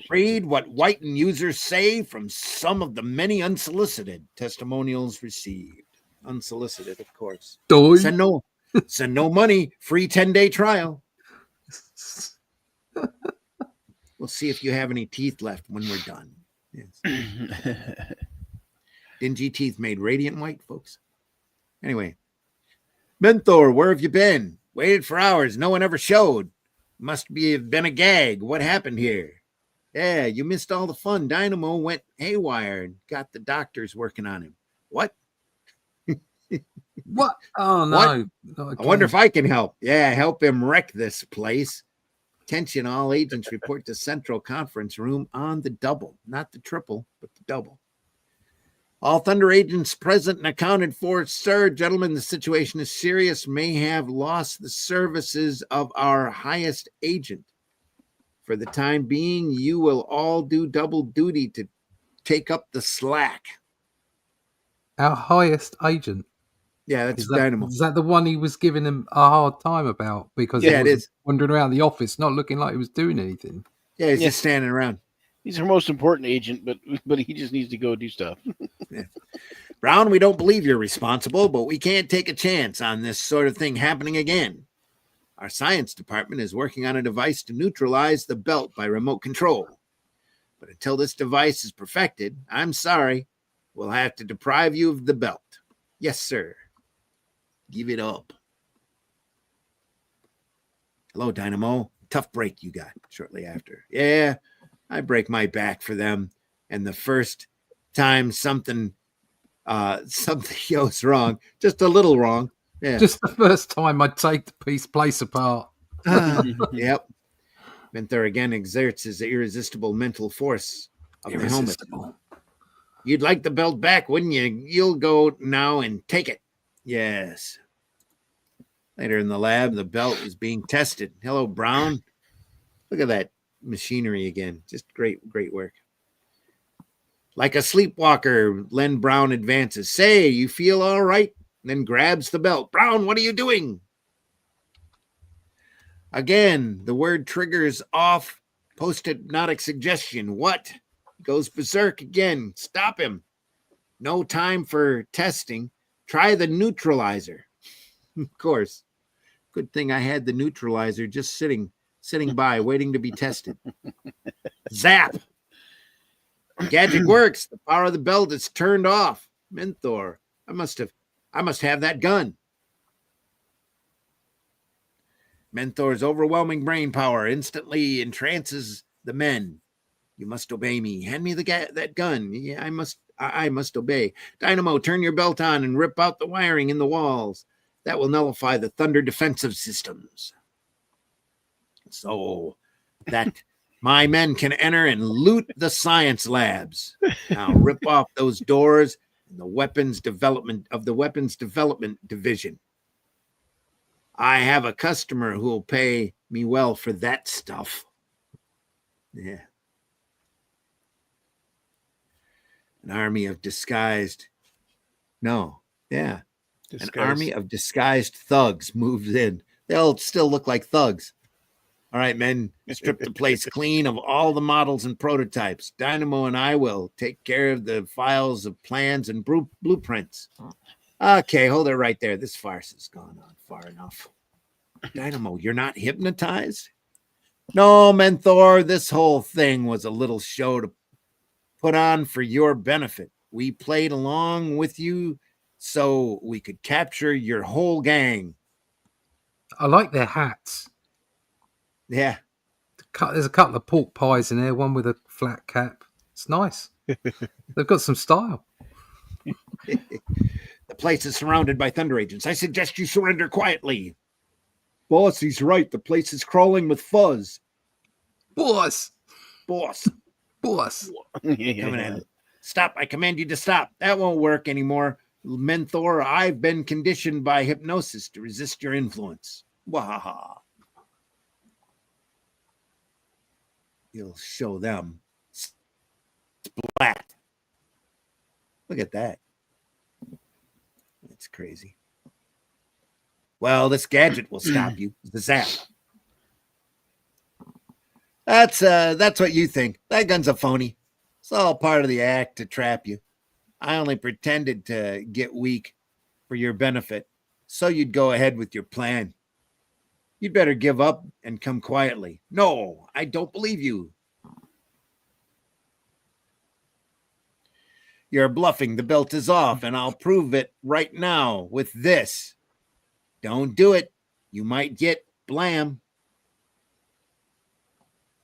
Read what Whiten users say from some of the many unsolicited testimonials received. Unsolicited, of course. Doi. Send no money. Free 10-day trial. We'll see if you have any teeth left when we're done. Yes. Dingy teeth made radiant white, folks. Anyway. Menthor, where have you been? Waited for hours. No one ever showed. Must have been a gag. What happened here? Yeah, you missed all the fun. Dynamo went haywire and got the doctors working on him. What? What? Oh, no. What? I wonder if I can help. Yeah, help him wreck this place. Attention, all agents report to Central Conference Room on the double. Not the triple, but the double. All Thunder agents present and accounted for. Sir, gentlemen, the situation is serious. May have lost the services of our highest agent. For the time being, you will all do double duty to take up the slack. Our highest agent. Yeah, that's Dynamo. Is that the one he was giving him a hard time about because he was wandering around the office, not looking like he was doing anything? Yeah, he's just standing around. He's our most important agent, but he just needs to go do stuff. Yeah. Brown, we don't believe you're responsible, but we can't take a chance on this sort of thing happening again. Our science department is working on a device to neutralize the belt by remote control. But until this device is perfected, I'm sorry, we'll have to deprive you of the belt. Yes, sir. Give it up. Hello, Dynamo. Tough break you got shortly after. Yeah, I break my back for them. And the first time something goes wrong, just a little wrong, Yeah. Just the first time I take the place apart. Yep. Menthor again exerts his irresistible mental force of the helmet. You'd like the belt back, wouldn't you? You'll go now and take it. Yes. Later in the lab, the belt is being tested. Hello, Brown. Look at that machinery again. Just great work. Like a sleepwalker, Len Brown advances. Say, you feel all right? Then grabs the belt. Brown, what are you doing? Again, the word triggers off post-hypnotic suggestion. What? Goes berserk again. Stop him. No time for testing. Try the neutralizer. Of course. Good thing I had the neutralizer just sitting by, waiting to be tested. Zap! Gadget works. The power of the belt is turned off. Menthor, I must have that gun. Menthor's overwhelming brain power instantly entrances the men. You must obey me. Hand me that gun. Yeah, I must obey. Dynamo, turn your belt on and rip out the wiring in the walls. That will nullify the Thunder defensive systems, so that my men can enter and loot the science labs. Now rip off those doors in the weapons development division. I have a customer who will pay me well for that stuff. Yeah. An army of disguised thugs moves in. They'll still look like thugs. All right, men, strip the place clean of all the models and prototypes. Dynamo and I will take care of the files of plans and blueprints. Okay, hold it right there. This farce has gone on far enough. Dynamo, you're not hypnotized? No, Menthor, this whole thing was a little show to put on for your benefit. We played along with you so we could capture your whole gang. I like their hats. Yeah. There's a couple of pork pies in there, one with a flat cap. It's nice. They've got some style. The place is surrounded by Thunder agents. I suggest you surrender quietly. Boss, he's right. The place is crawling with fuzz. Boss. Coming in. Stop. I command you to stop. That won't work anymore. Menthor, I've been conditioned by hypnosis to resist your influence. Wahaha. You'll show them. Splat. Look at that. That's crazy. Well, this gadget will stop you. The zap. That's what you think. That gun's a phony. It's all part of the act to trap you. I only pretended to get weak for your benefit, so you'd go ahead with your plan. You'd better give up and come quietly. No, I don't believe you. You're bluffing. The belt is off, and I'll prove it right now with this. Don't do it. You might get blam.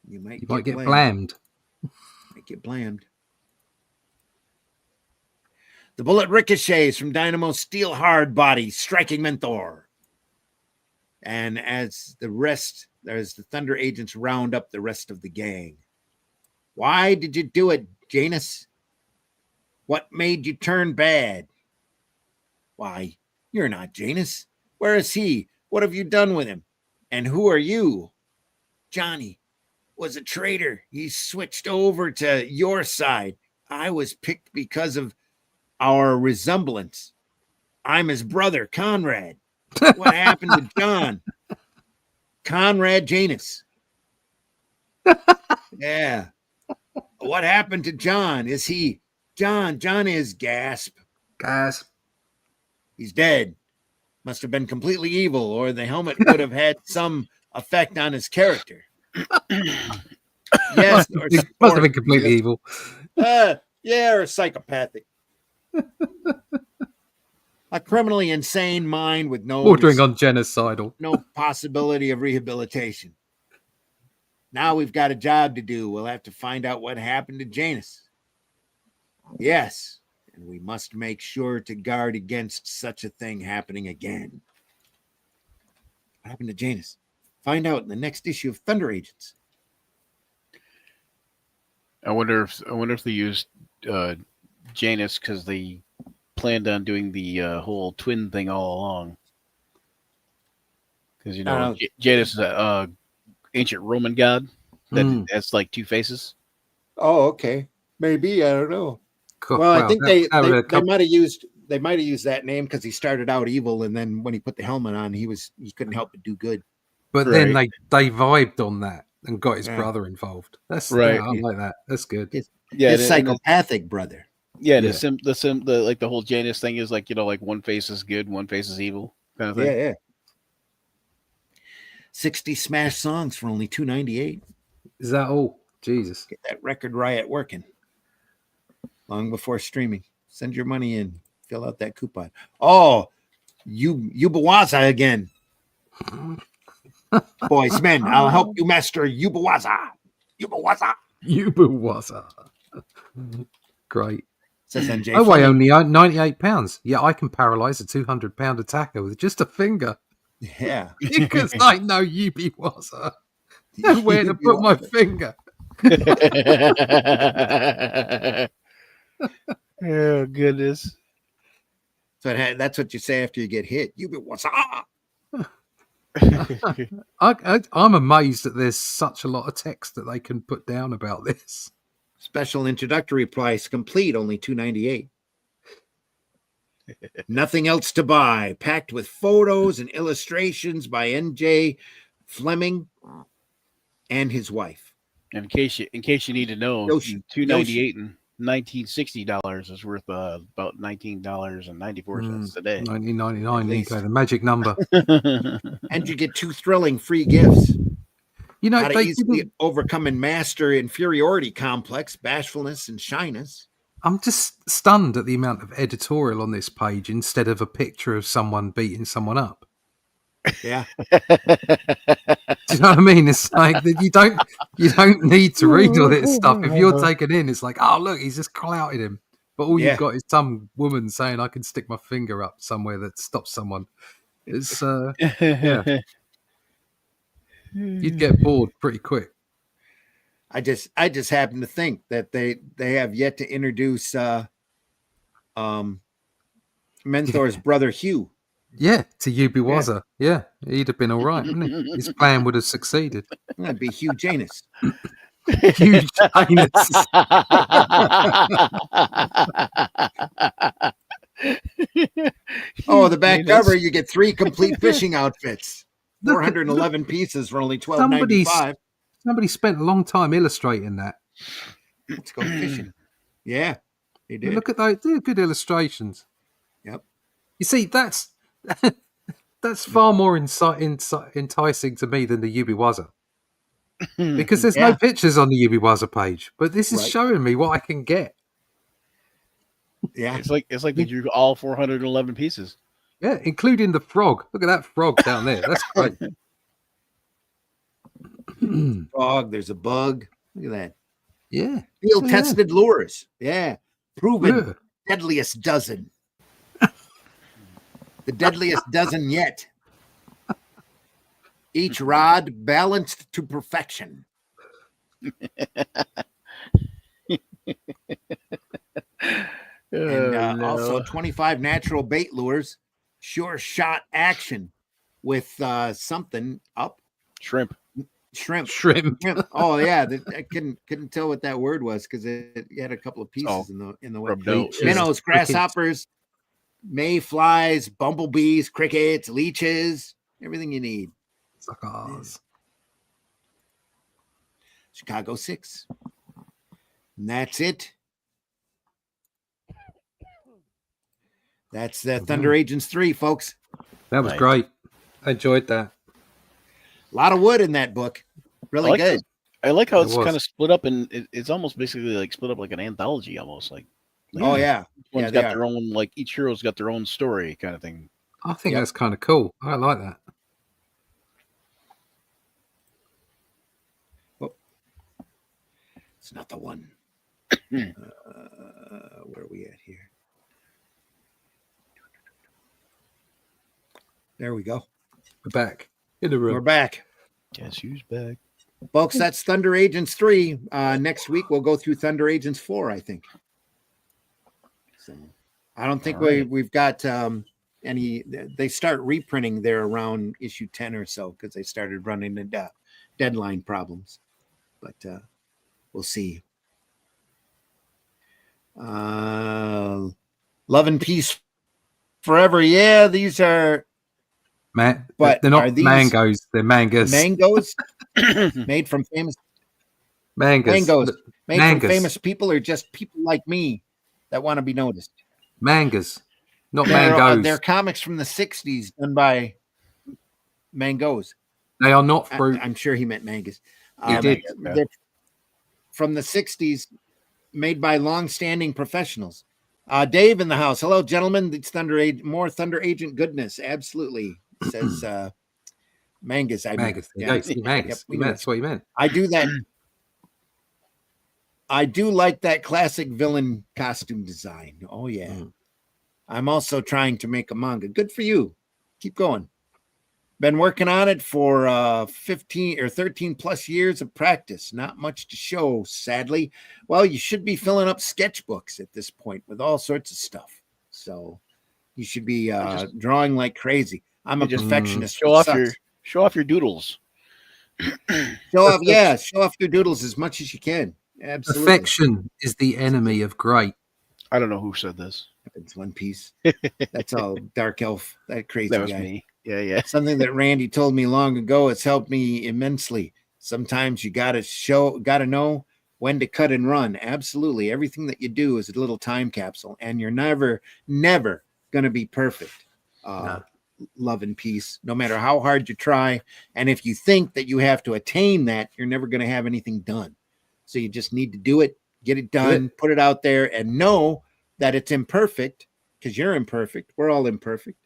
You might get blammed. Might get blammed. The bullet ricochets from Dynamo's steel hard body, striking Menthor. And as the Thunder agents round up the rest of the gang. Why did you do it, Janus? What made you turn bad? Why, you're not Janus. Where is he? What have you done with him? And who are you? Johnny was a traitor. He switched over to your side. I was picked because of our resemblance. I'm his brother, Conrad. What happened to John? Conrad Janus. Yeah. What happened to John? Is he John is gasp. He's dead. Must have been completely evil, or the helmet would have had some effect on his character. Yes, must have been completely evil. Yeah, or psychopathic. A criminally insane mind with bordering on genocidal. No possibility of rehabilitation. Now we've got a job to do. We'll have to find out what happened to Janus. Yes, and we must make sure to guard against such a thing happening again. What happened to Janus? Find out in the next issue of Thunder Agents. I wonder if they used Janus because they planned on doing the whole twin thing all along. Because Janus is a ancient Roman god that's like two faces. Oh, okay. Maybe, I don't know. Cool. Well, I think they couple- might have used that name because he started out evil, and then when he put the helmet on, he couldn't help but do good. But then they vibed on that and got his Yeah. brother involved. That's Right. Yeah, I like that. That's good. His Yeah, psychopathic brother. Yeah, Yeah. The whole Janus thing is like, like one face is good, one face is evil kind of thing. Yeah. 60 smash songs for only $2.98. Is that all? Jesus. Get that record riot working. Long before streaming. Send your money in. Fill out that coupon. Oh, Yubawaza again. Boys, men, I'll help you master Yubawaza. Yubawaza. Great. Says NJ. I weigh only 98 pounds. Yeah, I can paralyze a 200-pound attacker with just a finger. Yeah. Because I know Yubawaza. And where to put my finger. Oh, goodness. So that's what you say after you get hit. Yubawaza. I'm amazed that there's such a lot of text that they can put down about this. Special introductory price complete, only $2.98. Nothing else to buy. Packed with photos and illustrations by N.J. Fleming and his wife. And in case you need to know, $2.98 and $1960 is worth about $19.94 today. 1999, Nico, the magic number. And you get 2 thrilling free gifts. You know, how to easily overcome and master inferiority complex, bashfulness, and shyness. I'm just stunned at the amount of editorial on this page instead of a picture of someone beating someone up. Yeah. Do you know what I mean? It's like that you don't need to read all this stuff. If you're taken in, it's like, oh look, he's just clouted him. But all you've got is some woman saying, I can stick my finger up somewhere that stops someone. It's yeah. You'd get bored pretty quick. I just happen to think that they have yet to introduce Menthor's brother Hugh. Yeah, to Yubawaza. Yeah, he'd have been all right, wouldn't he? His plan would have succeeded. That'd be Hugh Janus. Hugh Janus. Oh, the back cover, you get 3 complete fishing outfits. 411 pieces for only $12.95. Somebody spent a long time illustrating that. Let's go fishing. Yeah, they did. Look at those. They're good illustrations. Yep. You see, that's far more enticing to me than the Yubawaza. Because there's no pictures on the Yubawaza page. But this is showing me what I can get. Yeah. It's like they drew all 411 pieces. Yeah, including the frog. Look at that frog down there. That's great. Frog, there's a bug. Look at that. Yeah. Field tested lures. Yeah. Proven deadliest dozen. The deadliest dozen yet. Each rod balanced to perfection. And also 25 natural bait lures. Sure shot action with something up. Shrimp. Oh yeah, I couldn't tell what that word was because it had a couple of pieces in the way. Minnows, grasshoppers, mayflies, bumblebees, crickets, leeches, everything you need. Suckers. Chicago 6. And that's it. That's the Thunder Agents 3, folks. That was great. I enjoyed that. A lot of wood in that book. Really good. I like how it's kind of split up, and it's almost basically like split up like an anthology, almost like. Oh yeah, each one's got their own, like each hero's got their own story, kind of thing. I think that's kind of cool. I like that. Oh. It's not the one. Where are we at here? There we go. We're back. In the We're room. back. Guess who's back? Folks, that's Thunder Agents 3. Next week, we'll go through Thunder Agents 4, I think. So I don't think we've got any. They start reprinting there around issue 10 or so because they started running into deadline problems. But we'll see. Love and Peace Forever. Yeah, these are. But they're not are these mangoes. They're mangas. Mangoes made from famous Mangas. mangoes made Mangas. from famous people, or just people like me that want to be noticed. Mangas, not mangoes. They're comics from the 60s done by mangoes. They are not fruit. I'm sure he meant mangas. He did. They're from the 60s, made by long-standing professionals. Dave in the house. Hello, gentlemen. It's more Thunder Agent goodness. Absolutely, says mangas. Mangas. Mangas. Mangas. That's what he meant. I do that. I do like that classic villain costume design. Oh, yeah. I'm also trying to make a manga. Good for you. Keep going. Been working on it for 15 or 13 plus years of practice. Not much to show, sadly. Well, you should be filling up sketchbooks at this point with all sorts of stuff. So you should be drawing like crazy. I'm a perfectionist. Show off your doodles. Show off your doodles as much as you can. Absolutely. Perfection is the enemy of great. I don't know who said this. It's One Piece. That's all Dark Elf. That crazy That was guy. me. Yeah. Something that Randy told me long ago. It's helped me immensely. Sometimes you gotta know when to cut and run. Absolutely. Everything that you do is a little time capsule, and you're never gonna be perfect. No. Love and peace, no matter how hard you try. And if you think that you have to attain that, you're never gonna have anything done. So you just need to do it, get it done, put it out there, and know that it's imperfect, because you're imperfect. We're all imperfect.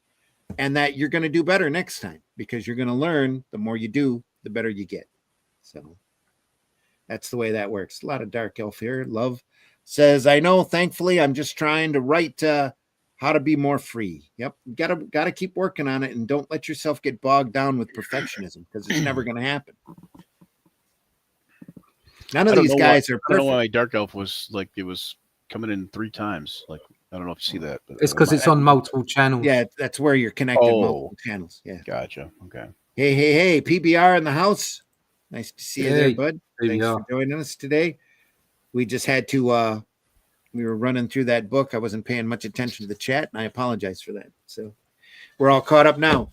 And that you're going to do better next time, because you're going to learn. The more you do, the better you get. So that's the way that works. A lot of Dark Elf here. Love says, I know, thankfully, I'm just trying to write how to be more free. Yep. Gotta keep working on it, and don't let yourself get bogged down with perfectionism, because it's never going to happen. None of these guys are perfect. I don't know why Dark Elf was like, it was coming in 3 times. Like, I don't know if you see that. But it's because it's on multiple channels. Yeah, that's where you're connected multiple channels. Yeah. Gotcha. Okay. Hey, PBR in the house. Nice to see you there, bud. Thanks for joining us today. We just had to we were running through that book. I wasn't paying much attention to the chat, and I apologize for that. So we're all caught up now.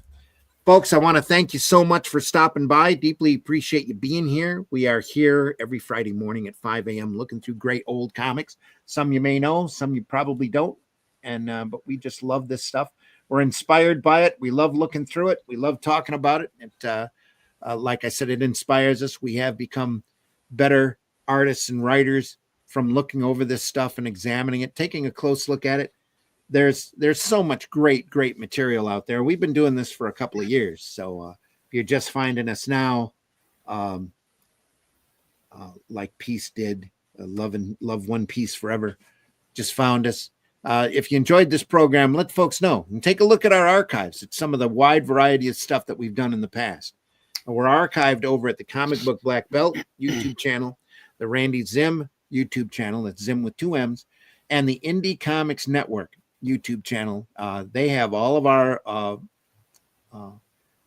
Folks, I want to thank you so much for stopping by. Deeply appreciate you being here. We are here every Friday morning at 5 a.m. looking through great old comics. Some you may know, some you probably don't. And but we just love this stuff. We're inspired by it. We love looking through it. We love talking about it. It, like I said, it inspires us. We have become better artists and writers from looking over this stuff and examining it, taking a close look at it. There's so much great material out there. We've been doing this for a couple of years. So if you're just finding us now, like Peace did, love One Piece Forever, just found us. If you enjoyed this program, let folks know, and take a look at our archives. It's some of the wide variety of stuff that we've done in the past. We're archived over at the Comic Book Black Belt YouTube channel, the Randy Zim YouTube channel, that's Zim with 2 M's, and the Indie Comics Network YouTube channel. They have all of our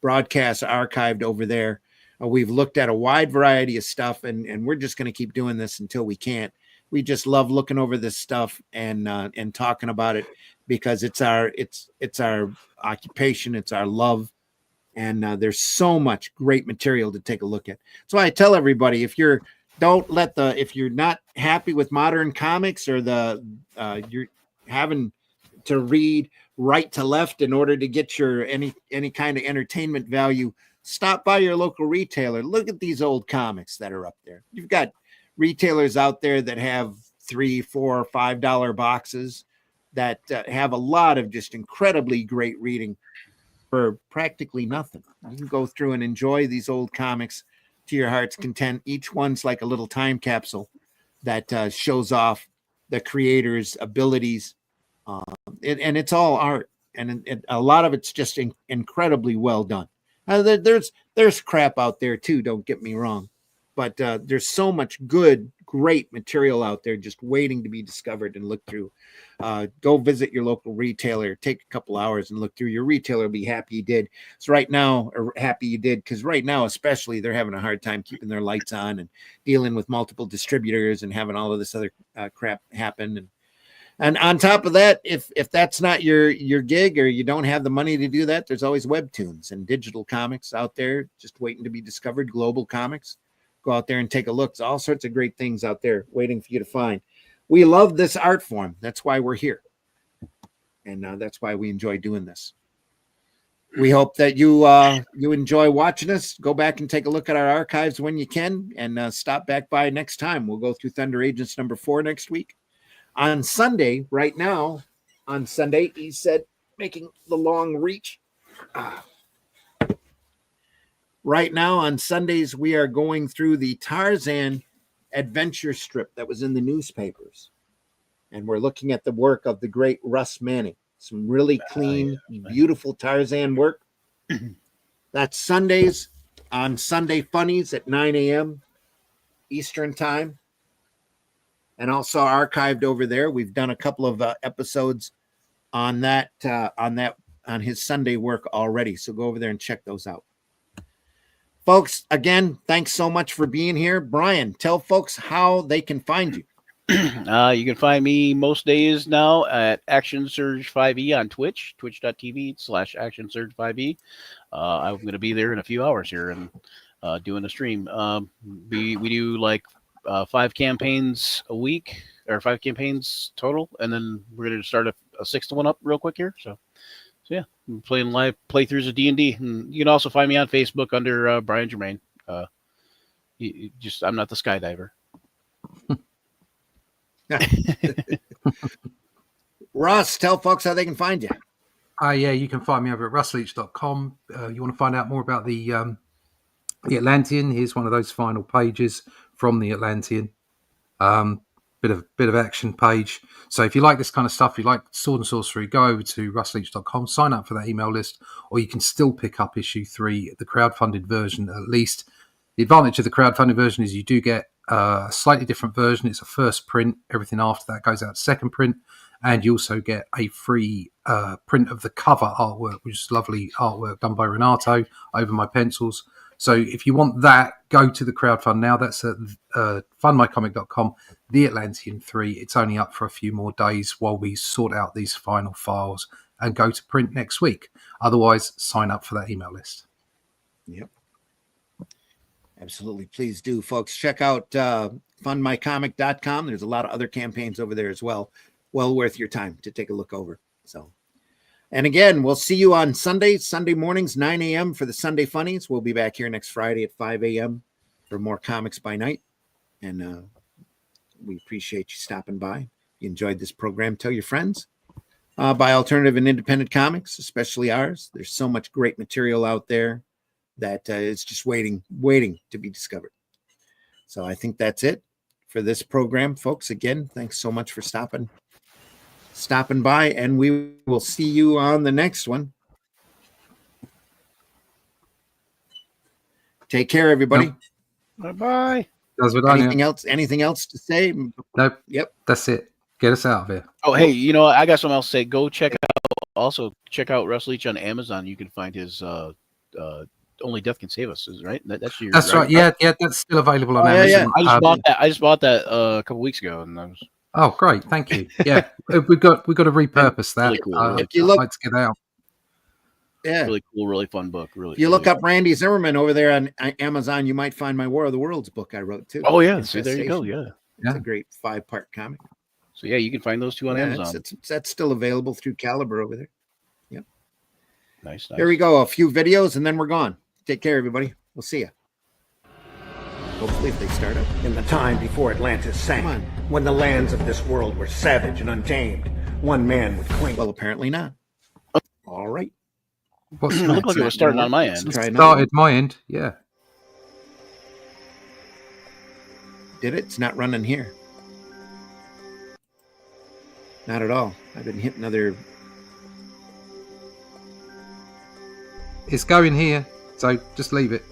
broadcasts archived over there. We've looked at a wide variety of stuff, and we're just going to keep doing this until we can't. We just love looking over this stuff and talking about it, because it's our occupation, it's our love, and there's so much great material to take a look at. So I tell everybody, if you're not happy with modern comics, or you're having to read right to left in order to get your any kind of entertainment value, stop by your local retailer. Look at these old comics that are up there. You've got retailers out there that have $3, $4, $5 boxes that have a lot of just incredibly great reading for practically nothing. You can go through and enjoy these old comics to your heart's content. Each one's like a little time capsule that shows off the creator's abilities. And it's all art, and a lot of it's just incredibly well done. There's crap out there too. Don't get me wrong, but there's so much good, great material out there just waiting to be discovered and looked through. Go visit your local retailer. Take a couple hours and look through. Your retailer will be happy you did. So right now, or happy you did, because right now, especially, they're having a hard time keeping their lights on and dealing with multiple distributors and having all of this other crap happen. And on top of that, if that's not your gig or you don't have the money to do that, there's always webtoons and digital comics out there just waiting to be discovered. Global comics. Go out there and take a look. There's all sorts of great things out there waiting for you to find. We love this art form. That's why we're here. And that's why we enjoy doing this. We hope that you enjoy watching us. Go back and take a look at our archives when you can, and stop back by next time. We'll go through Thunder Agents number 4 next week. On Sunday, right now, on Sunday, he said, making the long reach. Right now, on Sundays, we are going through the Tarzan adventure strip that was in the newspapers. And we're looking at the work of the great Russ Manning. Some really clean, beautiful Tarzan work. That's Sundays on Sunday Funnies at 9 a.m. Eastern Time. And also archived over there. We've done a couple of episodes on his Sunday work already. So go over there and check those out. Folks, again, thanks so much for being here. Brian, tell folks how they can find you. You can find me most days now at Action Surge 5e on Twitch, twitch.tv/Action Surge 5e. I'm going to be there in a few hours here and doing a stream. We do like 5 campaigns a week, or 5 campaigns total, and then we're going to start a 6th one up real quick here. So yeah, I'm playing live playthroughs of D&D, and you can also find me on Facebook under Brian Germain. I'm not the skydiver. Russ, tell folks how they can find you. Yeah, you can find me over at russleach.com. You want to find out more about the Atlantean? Here's one of those final pages from the Atlantean. Bit of action page. So if you like this kind of stuff, you like Sword and Sorcery, go over to russleach.com, sign up for that email list, or you can still pick up issue 3, the crowdfunded version at least. The advantage of the crowdfunded version is you do get a slightly different version. It's a first print. Everything after that goes out second print. And you also get a free print of the cover artwork, which is lovely artwork done by Renato over my pencils. So if you want that, go to the crowdfund now. That's at fundmycomic.com, The Atlantean 3. It's only up for a few more days while we sort out these final files and go to print next week. Otherwise, sign up for that email list. Yep. Absolutely. Please do, folks. Check out fundmycomic.com. There's a lot of other campaigns over there as well. Well worth your time to take a look over. So, and again, we'll see you on Sunday mornings, 9 a.m. for the Sunday Funnies. We'll be back here next Friday at 5 a.m. for more Comics by Night. And we appreciate you stopping by. If you enjoyed this program, tell your friends. Buy alternative and independent comics, especially ours. There's so much great material out there that is just waiting to be discovered. So I think that's it for this program, folks. Again, thanks so much for stopping by, and we will see you on the next one. Take care, everybody. Bye-bye. Anything else to say? Nope. Yep. That's it. Get us out of here. Oh, hey, I got something else to say. Go check out Russ Leach on Amazon. You can find his Only Death Can Save Us, right? That's right. Yeah, that's still available on Amazon. Yeah. I just bought that a couple weeks ago, and I was. Oh, great! Thank you. Yeah, we've got to repurpose that. Really cool. If you look, let's get out. Yeah, really cool, really fun book. Really. If you look up Randy Zimmerman over there on Amazon, you might find my War of the Worlds book I wrote too. Oh yeah, see, there you go. Yeah, it's a great 5-part comic. So yeah, you can find those two on Amazon. That's still available through Caliber over there. Yep. Nice. Here we go. A few videos and then we're gone. Take care, everybody. We'll see you. Hopefully, if they start up. In the time before Atlantis sank, when the lands of this world were savage and untamed, one man would cling. Well, apparently not. All right. It looked like it was starting on my end. Started my end, yeah. Did it? It's not running here. Not at all. I've been hitting other. It's going here. So just leave it.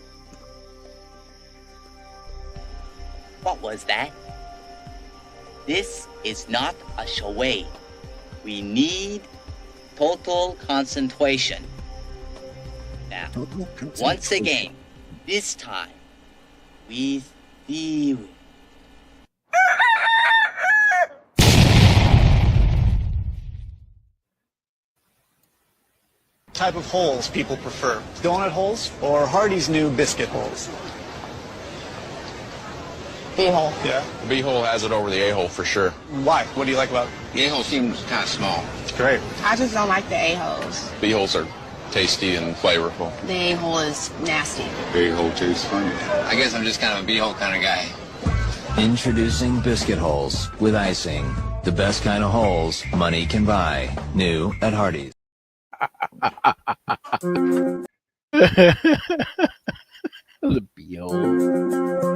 What was that? This is not a charade. We need total concentration. Now, once again, this time, with the... Type of holes people prefer. Donut holes or Hardy's new biscuit holes? B-hole. Yeah. B-hole has it over the A-hole for sure. Why? What do you like about it? The A-hole seems kind of small. It's great. I just don't like the A-holes. B-holes are tasty and flavorful. The A-hole is nasty. A-hole tastes funny. I guess I'm just kind of a B-hole kind of guy. Introducing biscuit holes with icing. The best kind of holes money can buy. New at Hardee's. The B-hole.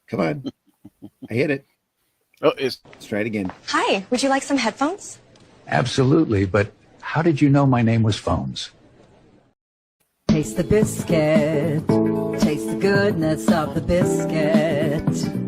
Come on. I hit it. Oh, it's Let's try it again. Hi, would you like some headphones? Absolutely, but how did you know my name was Phones? Taste the biscuit. Taste the goodness of the biscuit.